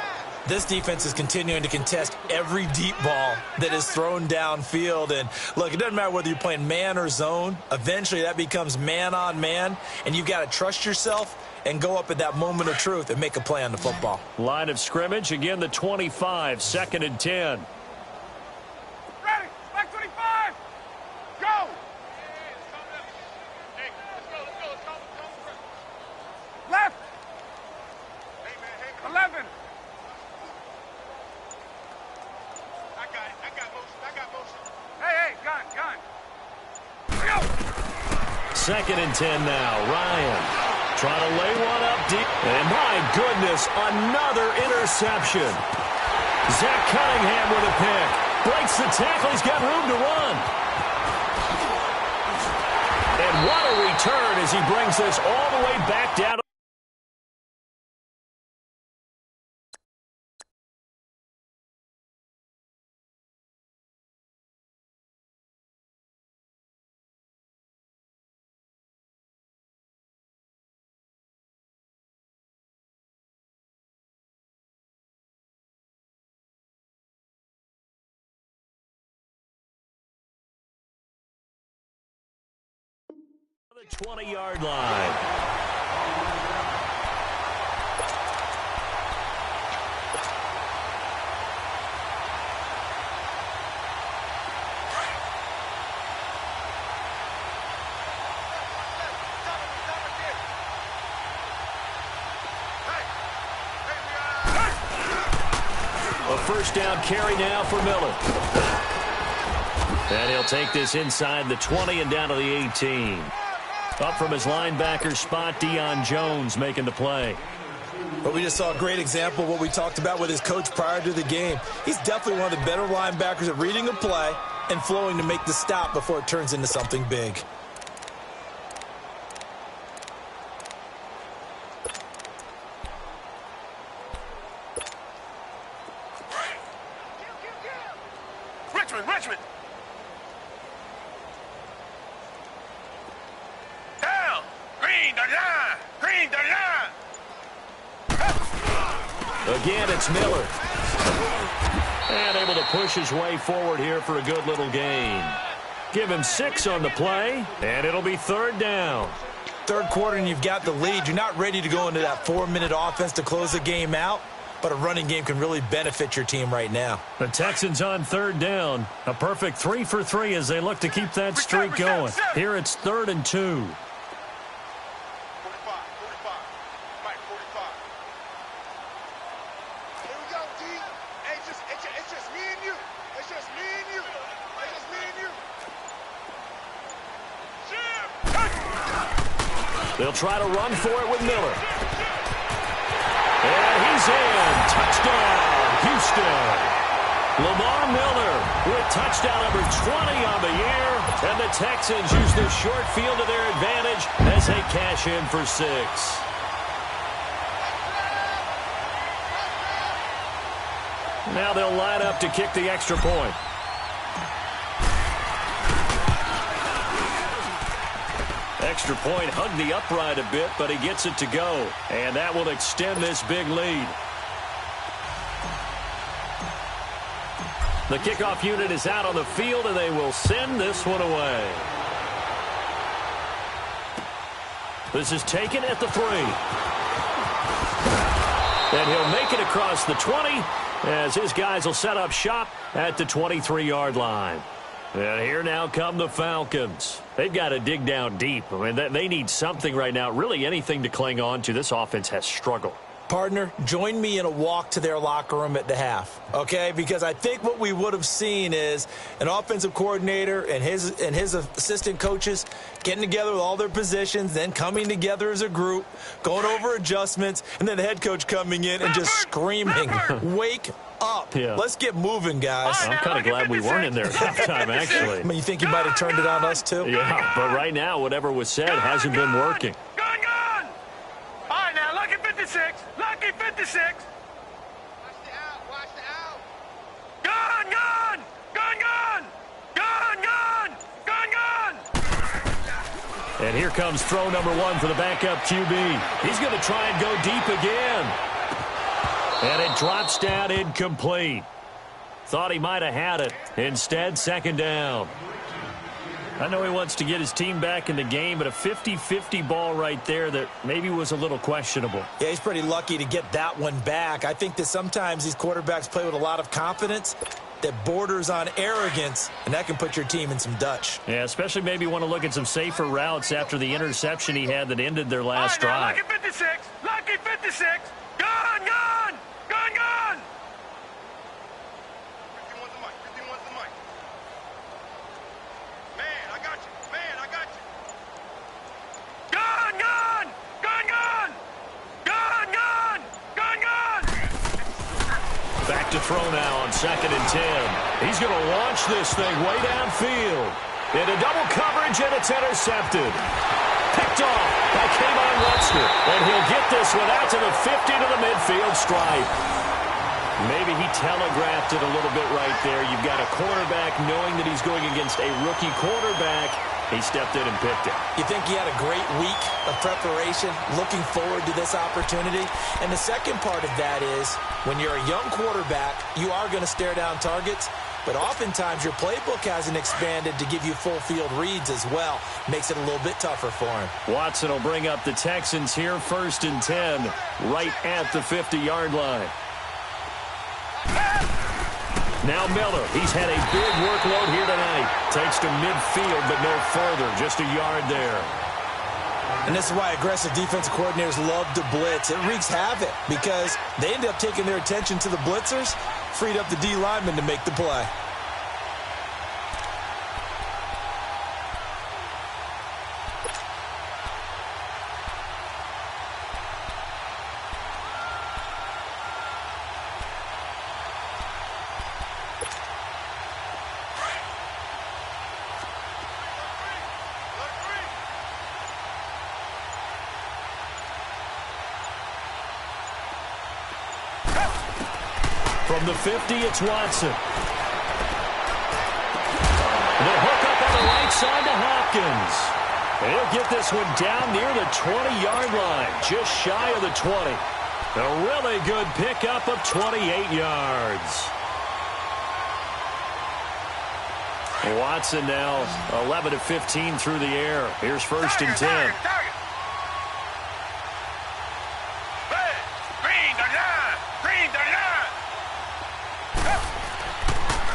This defense is continuing to contest every deep ball that is thrown downfield. And, look, it doesn't matter whether you're playing man or zone. Eventually, that becomes man-on-man, and you've got to trust yourself and go up at that moment of truth and make a play on the football. Line of scrimmage, again, the 25, 2nd and 10. Ready, back 25. Go. 2nd and 10 now. Ryan trying to lay one up deep. And my goodness, another interception. Zach Cunningham with a pick. Breaks the tackle. He's got room to run. And what a return as he brings this all the way back down. The 20-yard line. A first down carry now for Miller. And he'll take this inside the 20 and down to the 18. Up from his linebacker spot, Deion Jones making the play. But we just saw a great example of what we talked about with his coach prior to the game. He's definitely one of the better linebackers at reading a play and flowing to make the stop before it turns into something big. Richmond. Down. Green the line. Again, it's Miller. And able to push his way forward here for a good little gain. Give him 6 on the play, and it'll be 3rd down. Third quarter and you've got the lead. You're not ready to go into that 4-minute offense to close the game out, but a running game can really benefit your team right now. The Texans on 3rd down. A perfect 3 for 3 as they look to keep that streak going. Here it's 3rd and 2. They'll try to run for it with Miller. And he's in. Touchdown, Houston. Lamar Miller with touchdown number 20 on the year. And the Texans use the short field to their advantage as they cash in for 6. Now they'll line up to kick the extra point. Extra point hugged the upright a bit, but he gets it to go. And that will extend this big lead. The kickoff unit is out on the field, and they will send this one away. This is taken at the 3. And he'll make it across the 20 as his guys will set up shop at the 23-yard line. And here now come the Falcons. They've got to dig down deep. I mean, they need something right now, really anything to cling on to. This offense has struggled. Partner, join me in a walk to their locker room at the half, okay? Because I think what we would have seen is an offensive coordinator and his assistant coaches getting together with all their positions, then coming together as a group, going over adjustments, and then the head coach coming in and just screaming, wake up. Yeah. Let's get moving, guys. I'm kind of glad we weren't in there at halftime, actually. I mean, you think you might have turned it on us, too? Yeah, but right now, whatever was said hasn't been working. Gone. All right, now, lucky 56. Lucky 56. Watch the out. Gone. And here comes throw number 1 for the backup QB. He's going to try and go deep again. And it drops down incomplete. Thought he might have had it. Instead, 2nd down. I know he wants to get his team back in the game, but a 50-50 ball right there that maybe was a little questionable. Yeah, he's pretty lucky to get that one back. I think that sometimes these quarterbacks play with a lot of confidence that borders on arrogance, and that can put your team in some Dutch. Yeah, especially maybe want to look at some safer routes after the interception he had that ended their last drive. Lucky 56. Lucky 56. Gone. 51's the mic. Man, I got you. Back to throw now on 2nd and 10. He's going to launch this thing way downfield. Into double coverage, and it's intercepted. Picked off by Kayvon Webster. And he'll get this one out to the 50 to the midfield stripe. Maybe he telegraphed it a little bit right there. You've got a quarterback knowing that he's going against a rookie quarterback. He stepped in and picked it. You think he had a great week of preparation, looking forward to this opportunity? And the second part of that is, when you're a young quarterback, you are going to stare down targets, but oftentimes your playbook hasn't expanded to give you full field reads as well. Makes it a little bit tougher for him. Watson will bring up the Texans here, 1st and 10, right at the 50-yard line. Now Miller, he's had a big workload here tonight. Takes to midfield, but no further, just a yard there. And this is why aggressive defensive coordinators love to blitz. It wreaks havoc because they end up taking their attention to the blitzers, freed up the D lineman to make the play. From the 50, it's Watson. The hook up on the right side to Hopkins. And he'll get this one down near the 20-yard line, just shy of the 20. A really good pickup of 28 yards. Watson now 11 of 15 through the air. Here's 1st and 10.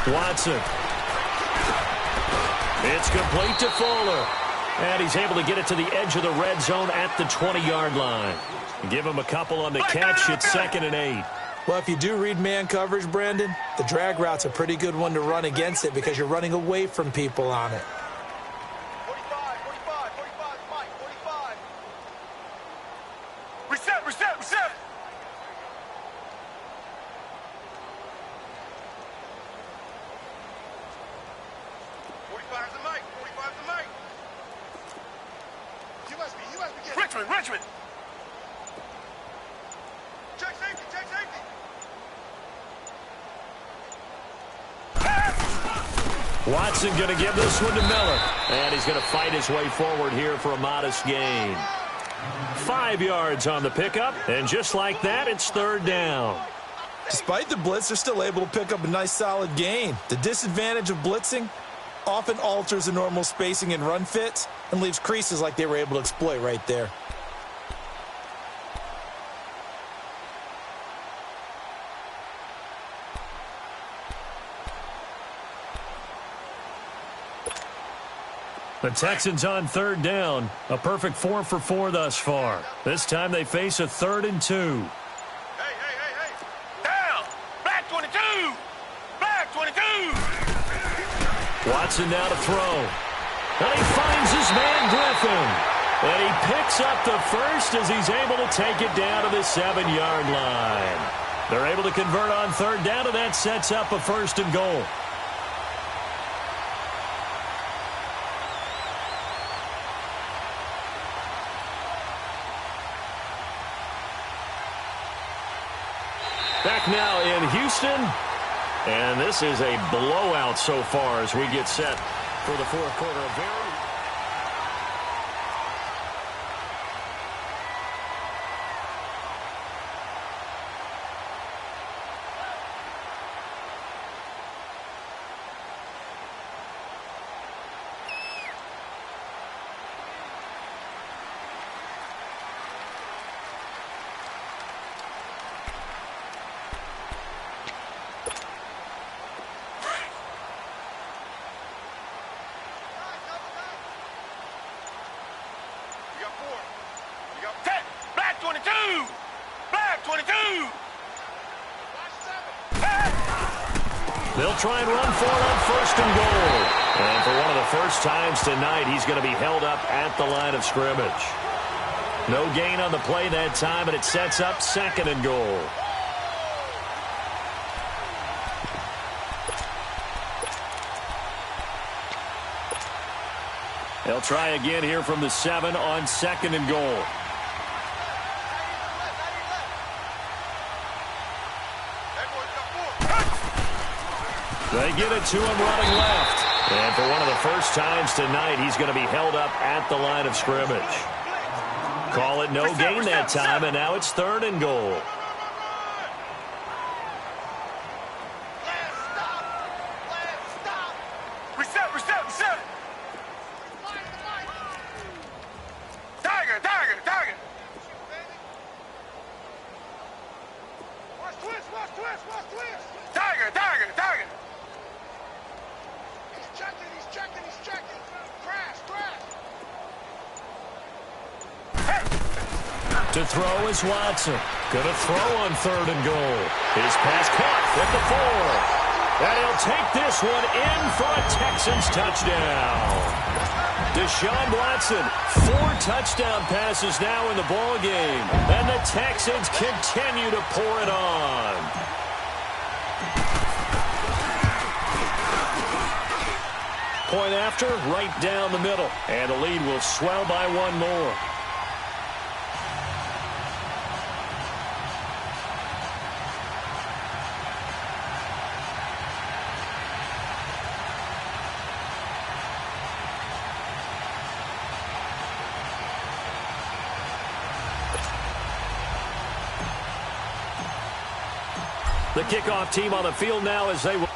Watson. It's complete to Fuller. And he's able to get it to the edge of the red zone at the 20-yard line. Give him a couple on the catch. It's 2nd and 8. Well, if you do read man coverage, Brandon, the drag route's a pretty good one to run against it because you're running away from people on it. 45, Mike, 45. Reset. 45's the Mike. You must be getting Richmond. Check safety. Watson going to give this one to Miller. And he's going to fight his way forward here for a modest gain. 5 yards on the pickup. And just like that, it's 3rd down. Despite the blitz, they're still able to pick up a nice solid gain. The disadvantage of blitzing often alters the normal spacing and run fits and leaves creases like they were able to exploit right there. The Texans on 3rd down. A perfect 4 for 4 thus far. This time they face a 3rd and 2. Hey. Down. Black 22. Watson now to throw. And he finds his man Griffin. And he picks up the first as he's able to take it down to the 7-yard line. They're able to convert on 3rd down, and that sets up a 1st and goal. Back now in Houston, and this is a blowout so far as we get set for the 4th quarter of very. They'll try and run for it on 1st and goal. And for one of the first times tonight, he's going to be held up at the line of scrimmage. No gain on the play that time, and it sets up 2nd and goal. They'll try again here from the 7 on 2nd and goal. They get it to him running left. And for one of the first times tonight, he's going to be held up at the line of scrimmage. Call it no gain that time, and now it's 3rd and goal. Reset. Tiger. Watch twist. Tiger. He's checking. Crash. To throw is Watson. Gonna throw on 3rd and goal. His pass caught at the 4. And he'll take this one in for a Texans touchdown. Deshaun Watson, 4 touchdown passes now in the ball game. And the Texans continue to pour it on. Point after, right down the middle. And the lead will swell by 1 more. The kickoff team on the field now as they will.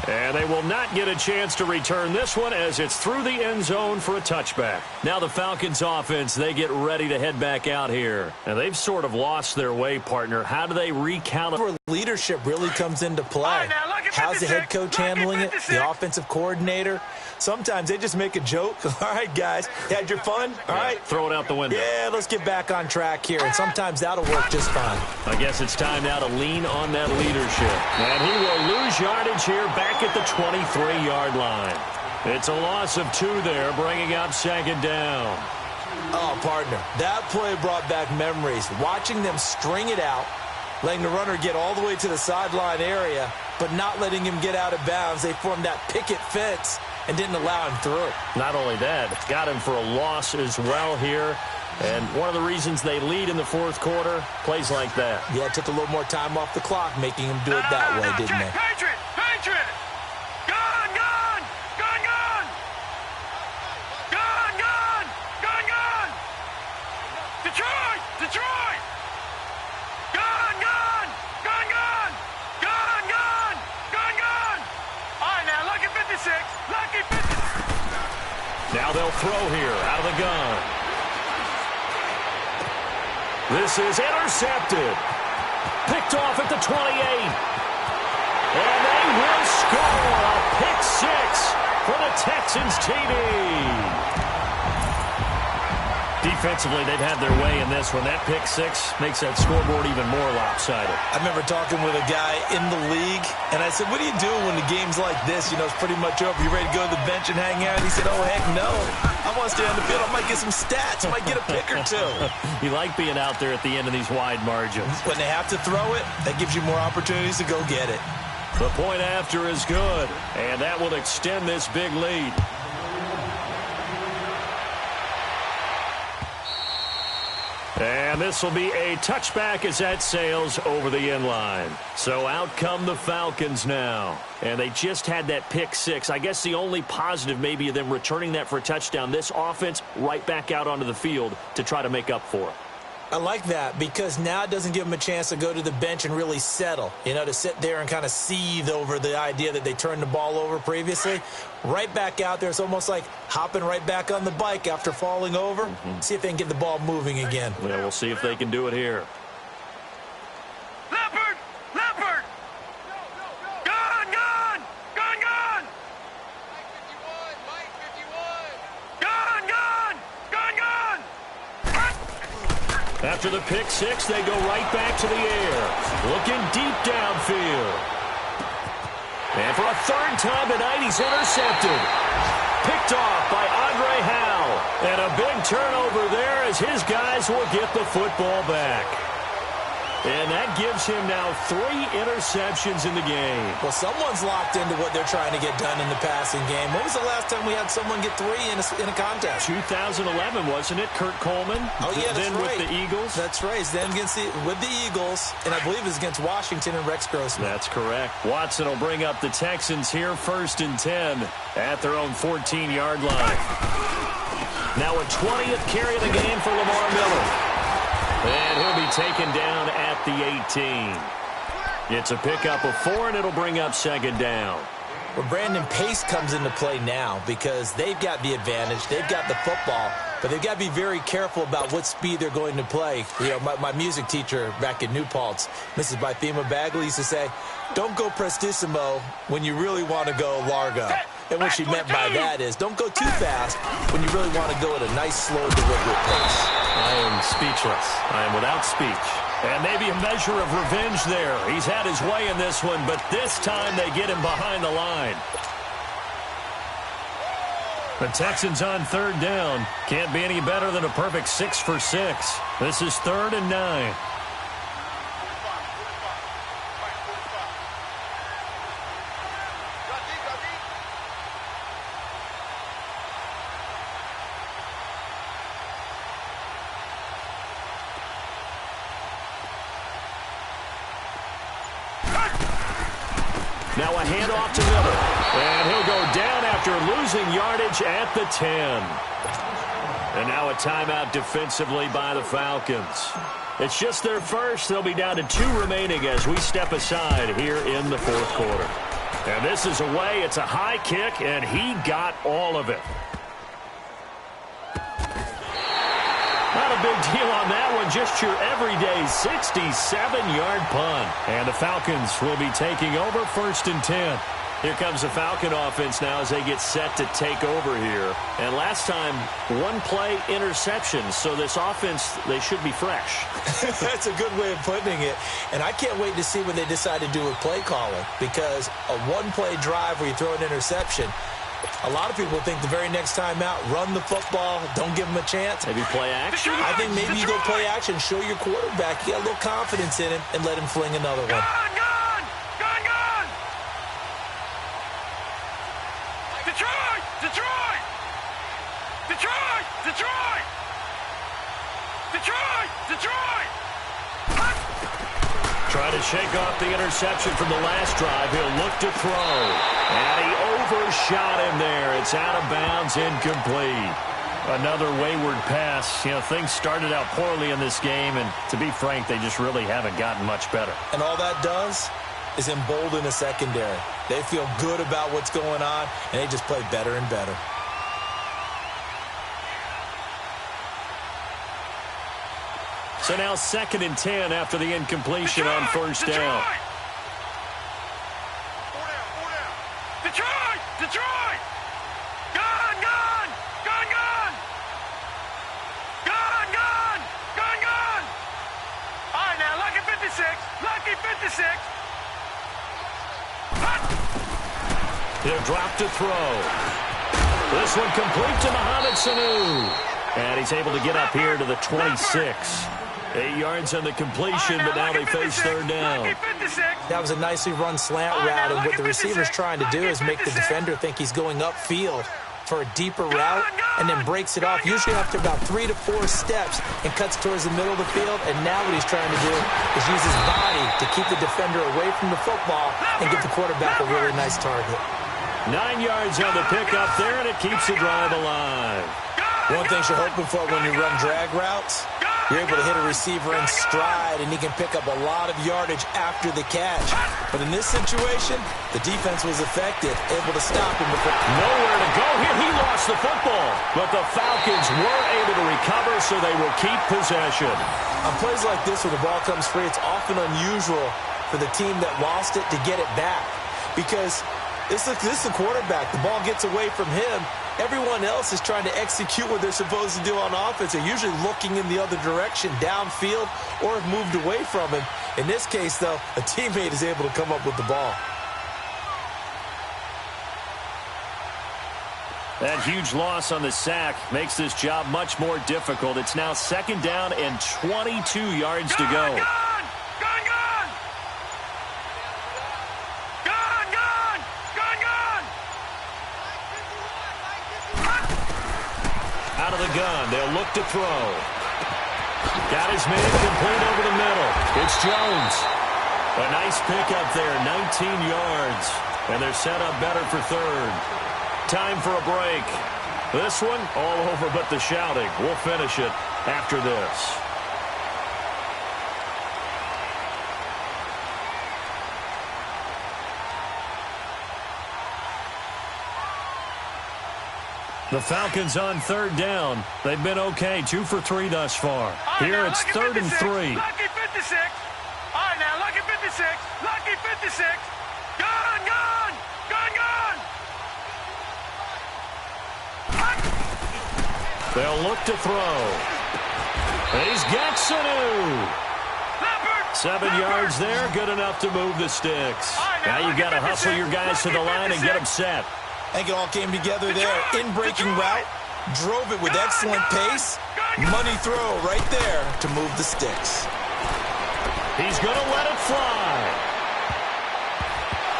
And they will not get a chance to return this one as it's through the end zone for a touchback. Now the Falcons offense, they get ready to head back out here. And they've sort of lost their way, partner. How do they recount? Where leadership really comes into play. How's the head coach handling it? The offensive coordinator? Sometimes they just make a joke. All right, guys, had your fun? All right. Throw it out the window. Yeah, let's get back on track here. And sometimes that'll work just fine. I guess it's time now to lean on that leadership. And he will lose yardage here back at the 23-yard line. It's a loss of 2 there, bringing up 2nd down. Oh, partner, that play brought back memories. Watching them string it out, letting the runner get all the way to the sideline area, but not letting him get out of bounds. They formed that picket fence and didn't allow him through. Not only that, got him for a loss as well here. And one of the reasons they lead in the 4th quarter, plays like that. Yeah, it took a little more time off the clock, making him do it that way, didn't they? Patriot! Detroit! Gun! All right, now, lucky 56. Now they'll throw here out of the gun. This is intercepted. Picked off at the 28. And they will score a pick 6 for the Texans TD. Defensively, they've had their way in this one. That pick 6 makes that scoreboard even more lopsided. I remember talking with a guy in the league, and I said, what do you do when the game's like this? You know, it's pretty much over. You ready to go to the bench and hang out? And he said, oh, heck no. I want to stay on the field. I might get some stats. I might get a pick or 2. You like being out there at the end of these wide margins. When they have to throw it, that gives you more opportunities to go get it. The point after is good, and that will extend this big lead. And this will be a touchback as that sails over the end line. So out come the Falcons now. And they just had that pick 6. I guess the only positive maybe of them returning that for a touchdown. This offense right back out onto the field to try to make up for it. I like that because now it doesn't give them a chance to go to the bench and really settle, you know, to sit there and kind of seethe over the idea that they turned the ball over previously. Right back out there, it's almost like hopping right back on the bike after falling over. See if they can get the ball moving again. Yeah, we'll see if they can do it here. Leopard! Gun! Mike 51! After the pick 6, they go right back to the air, looking deep downfield. And for a 3rd time tonight, he's intercepted. Picked off by Andre Howell. And a big turnover there as his guys will get the football back. And that gives him now 3 interceptions in the game. Well, someone's locked into what they're trying to get done in the passing game. When was the last time we had someone get 3 in a contest? 2011, wasn't it? Kurt Coleman. Oh, yeah, that's then right. with the Eagles. That's right. Then with the Eagles, and I believe it was against Washington and Rex Grossman. That's correct. Watson will bring up the Texans here 1st and 10 at their own 14-yard line. Now a 20th carry of the game for Lamar Miller. And he'll be taken down at the 18. It's a pickup of 4, and it'll bring up 2nd down. Well, Brandon, pace comes into play now because they've got the advantage. They've got the football, but they've got to be very careful about what speed they're going to play. You know, my music teacher back in New Paltz, Mrs. Bythema Bagley, used to say, don't go prestissimo when you really want to go largo. And what she meant by that is don't go too fast when you really want to go at a nice, slow, deliberate pace. I am speechless. I am without speech. And maybe a measure of revenge there. He's had his way in this one, but this time they get him behind the line. The Texans on 3rd down. Can't be any better than a perfect 6 for 6. This is 3rd and 9. Now a handoff to Miller. And he'll go down after losing yardage at the 10. And now a timeout defensively by the Falcons. It's just their first. They'll be down to 2 remaining as we step aside here in the 4th quarter. And this is away. It's a high kick, and he got all of it. Not a big deal on that one. Just your everyday 67-yard punt. And the Falcons will be taking over 1st and 10. Here comes the Falcon offense now as they get set to take over here. And last time, 1-play interception. So this offense, they should be fresh. That's a good way of putting it. And I can't wait to see what they decide to do with play calling. Because a 1-play drive where you throw an interception, a lot of people think the very next time out, run the football, don't give them a chance. Maybe play action? I think maybe you go play action, show your quarterback, you got a little confidence in him, and let him fling another one. Gone! Detroit! Detroit! Detroit! Detroit! Detroit! Detroit! Try to shake off the interception from the last drive. He'll look to throw. And he overshot him there. It's out of bounds, incomplete. Another wayward pass. You know, things started out poorly in this game, and to be frank, they just really haven't gotten much better. And all that does is embolden the secondary. They feel good about what's going on, and they just play better and better. So now 2nd and 10 after the incompletion on 1st down. Detroit! Detroit! Gone! Gone! Gone! Gone! Gone! Gone! Gone! Gone! All right, now, lucky 56. Lucky 56. He'll drop to throw. This one complete to Mohamed Sanu. And he's able to get up here to the 26. 8 yards on the completion, but now they face 3rd down. That was a nicely run slant route, and what the receiver's trying to do is make the defender think he's going upfield for a deeper route, and then breaks it off, usually after about 3 to 4 steps, and cuts towards the middle of the field. And now what he's trying to do is use his body to keep the defender away from the football and get the quarterback a really nice target. 9 yards on the pickup there, and it keeps the drive alive. One thing you're hoping for when you run drag routes, you're able to hit a receiver in stride, and he can pick up a lot of yardage after the catch. But in this situation, the defense was effective, able to stop him before. Nowhere to go here. He lost the football. But the Falcons were able to recover, so they will keep possession. On plays like this where the ball comes free, it's often unusual for the team that lost it to get it back. Because this is the quarterback. The ball gets away from him. Everyone else is trying to execute what they're supposed to do on offense. They're usually looking in the other direction, downfield, or have moved away from him. In this case, though, a teammate is able to come up with the ball. That huge loss on the sack makes this job much more difficult. It's now 2nd down and 22 yards to go. the gun. They'll look to throw. Got his man complete over the middle. It's Jones. A nice pickup there, 19 yards. And they're set up better for third. Time for a break. This one, all over but the shouting. We'll finish it after this. The Falcons on third down. They've been okay, 2 for 3 thus far. Here it's 3rd and 3. Lucky 56. All right, now, lucky 56. Lucky 56. Gun, gun, gun, gun. They'll look to throw. He's got Sanu. 7 yards there, good enough to move the sticks. Now you got to hustle your guys to the line and get them set. I think it all came together there. In-breaking route, drove it with excellent pace. Money throw right there to move the sticks. He's going to let it fly.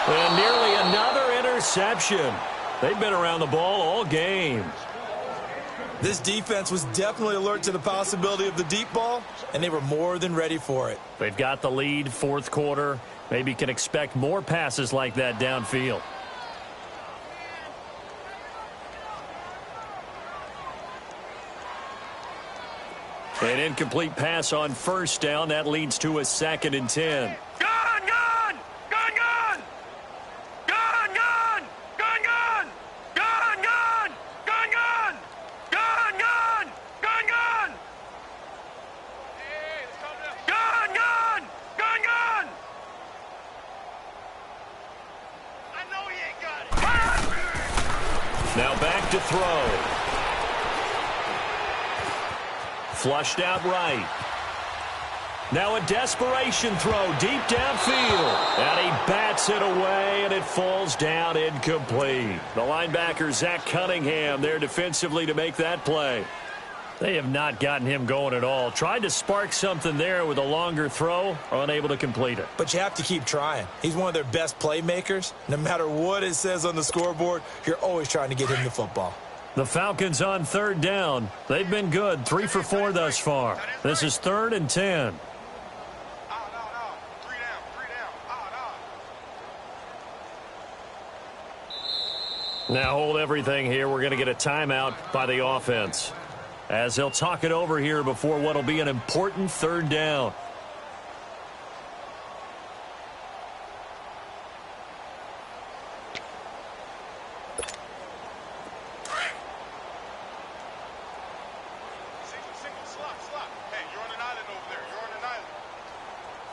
And nearly another interception. They've been around the ball all game. This defense was definitely alert to the possibility of the deep ball, and they were more than ready for it. They've got the lead, 4th quarter. Maybe can expect more passes like that downfield. An incomplete pass on 1st down. That leads to a 2nd and 10. Gun, gun, gun, gun. Gun, gun, gun, gun. Gun, gun, gun, gun. Gun, gun, gun, gun. Gun, gun, gun, gun. I know he ain't got it. Now back to throw. Flushed out right. Now a desperation throw deep downfield. And he bats it away, and it falls down incomplete. The linebacker, Zach Cunningham, there defensively to make that play. They have not gotten him going at all. Tried to spark something there with a longer throw, unable to complete it. But you have to keep trying. He's one of their best playmakers. No matter what it says on the scoreboard, you're always trying to get him the football. The Falcons on 3rd down. They've been good, 3 for 4 thus far. This is 3rd and 10. Now hold everything here. We're going to get a timeout by the offense, as they'll talk it over here before what will be an important 3rd down.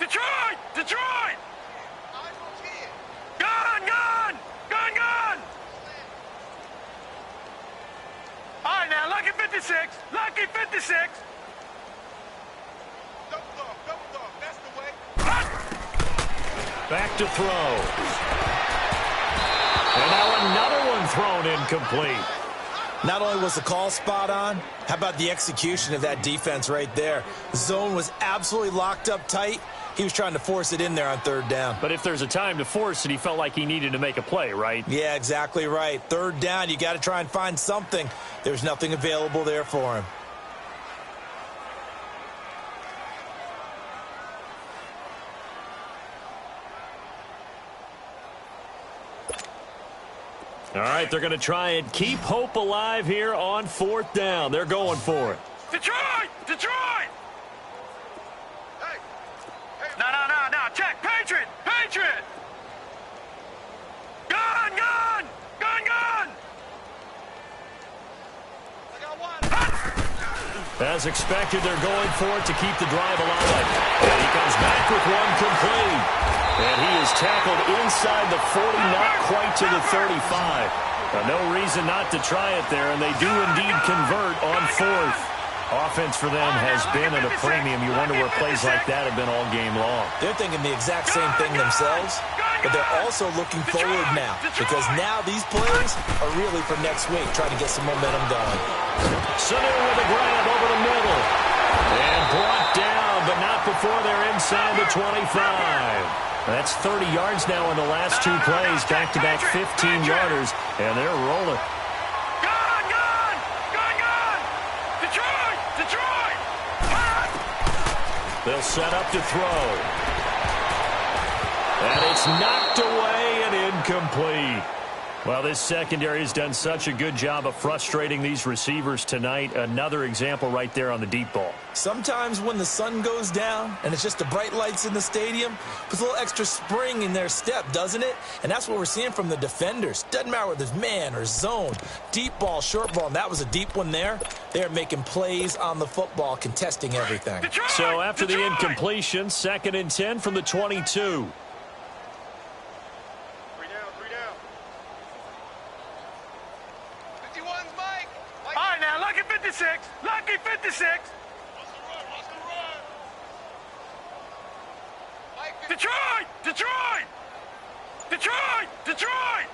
Detroit! Detroit! Gun, gun, gun, gun. All right, now, lucky 56. Lucky 56. Double dog, that's the way. Back to throw. And now another one thrown incomplete. Not only was the call spot on, how about the execution of that defense right there? Zone was absolutely locked up tight. He was trying to force it in there on 3rd down. But if there's a time to force it, he felt like he needed to make a play, right? Yeah, exactly right. 3rd down, you got to try and find something. There's nothing available there for him. All right, they're going to try and keep hope alive here on 4th down. They're going for it. Detroit! Detroit! Hey! No. Check. Patriot! Patriot! Gun, gun! Gun, gun! I got one. As expected, they're going for it to keep the drive alive. And he comes back with one complete. And he is tackled inside the 40, not quite to the 35. No reason not to try it there, and they do indeed convert on 4th. Offense for them has been at a premium. You wonder where plays like that have been all game long. They're thinking the exact same thing themselves, but they're also looking forward now, because now these plays are really for next week, trying to get some momentum going. Sanu with a grab over the middle. And brought down, but not before they're inside the 25. That's 30 yards now in the last 2 plays, back-to-back 15-yarders, and they're rolling. They'll set up to throw. And it's knocked away and incomplete. Well, this secondary has done such a good job of frustrating these receivers tonight. Another example right there on the deep ball. Sometimes when the sun goes down and it's just the bright lights in the stadium, puts a little extra spring in their step, doesn't it? And that's what we're seeing from the defenders. Doesn't matter whether it's man or zone, deep ball, short ball, and that was a deep one there. They're making plays on the football, contesting everything. So after the incompletion, 2nd and 10 from the 22. Lucky 56. Detroit! Detroit! Detroit! Detroit!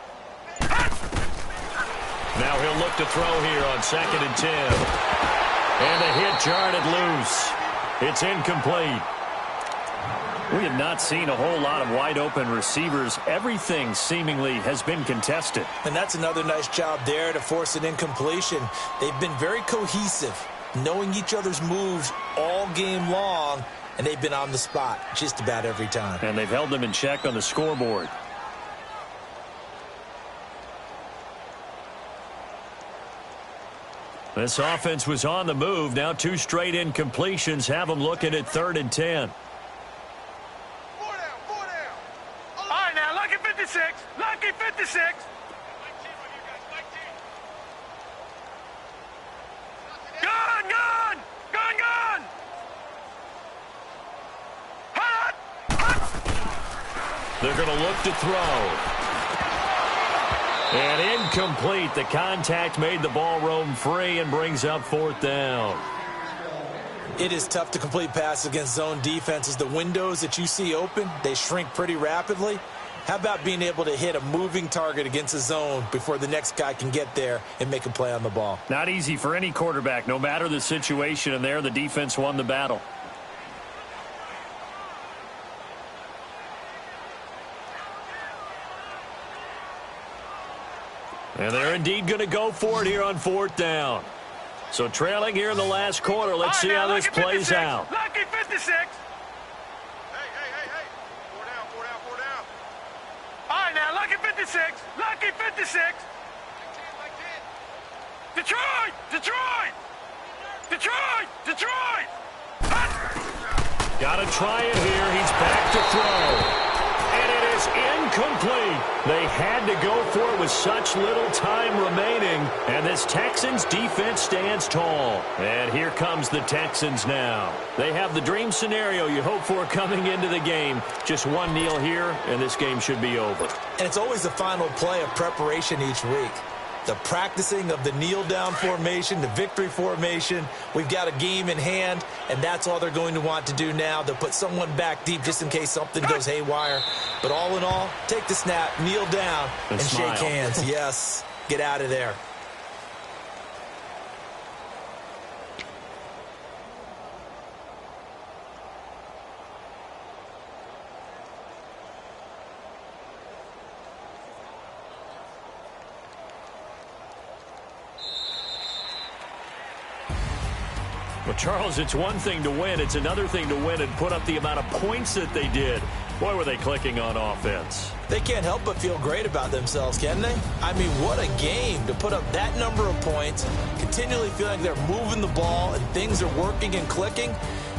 Now he'll look to throw here on 2nd and 10. And a hit jarred it loose. It's incomplete. We have not seen a whole lot of wide open receivers. Everything seemingly has been contested. And that's another nice job there to force an incompletion. They've been very cohesive, knowing each other's moves all game long, and they've been on the spot just about every time. And they've held them in check on the scoreboard. This offense was on the move. Now 2 straight incompletions have them looking at 3rd and 10. Lucky 56. Gun! Hot! They're going to look to throw. And incomplete. The contact made the ball roam free and brings up 4th down. It is tough to complete passes against zone defenses. The windows that you see open, they shrink pretty rapidly. How about being able to hit a moving target against a zone before the next guy can get there and make a play on the ball? Not easy for any quarterback, no matter the situation, and there the defense won the battle. And they're indeed going to go for it here on 4th down. So trailing here in the last quarter, let's see how this plays out. Lucky 56. Lucky 56! Lucky 56! Detroit! Detroit! Detroit! Detroit! Got to try it here. He's back to throw. And it is incomplete. They had to go for it with such little time remaining. And this Texans defense stands tall. And here comes the Texans now. They have the dream scenario you hope for coming into the game. Just one kneel here, and this game should be over. And it's always the final play of preparation each week. The practicing of the kneel-down formation, the victory formation. We've got a game in hand, and that's all they're going to want to do now. They'll put someone back deep just in case something goes haywire. But all in all, take the snap, kneel down, and shake hands. Yes, get out of there. Well, Charles, it's one thing to win. It's another thing to win and put up the amount of points that they did. Boy, were they clicking on offense. They can't help but feel great about themselves, can they? I mean, what a game to put up that number of points, continually feeling they're moving the ball and things are working and clicking.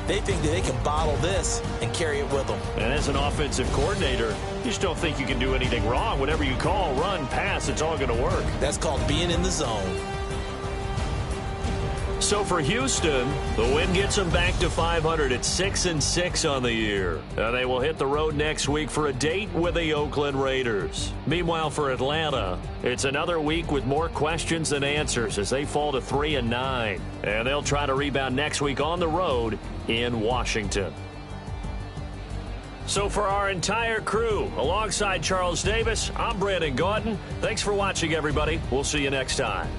They think that they can bottle this and carry it with them. And as an offensive coordinator, you just don't think you can do anything wrong. Whatever you call, run, pass, it's all going to work. That's called being in the zone. So for Houston, the win gets them back to 500 at 6-6 on the year. They will hit the road next week for a date with the Oakland Raiders. Meanwhile, for Atlanta, it's another week with more questions than answers as they fall to 3-9. And they'll try to rebound next week on the road in Washington. So for our entire crew, alongside Charles Davis, I'm Brandon Gautin. Thanks for watching, everybody. We'll see you next time.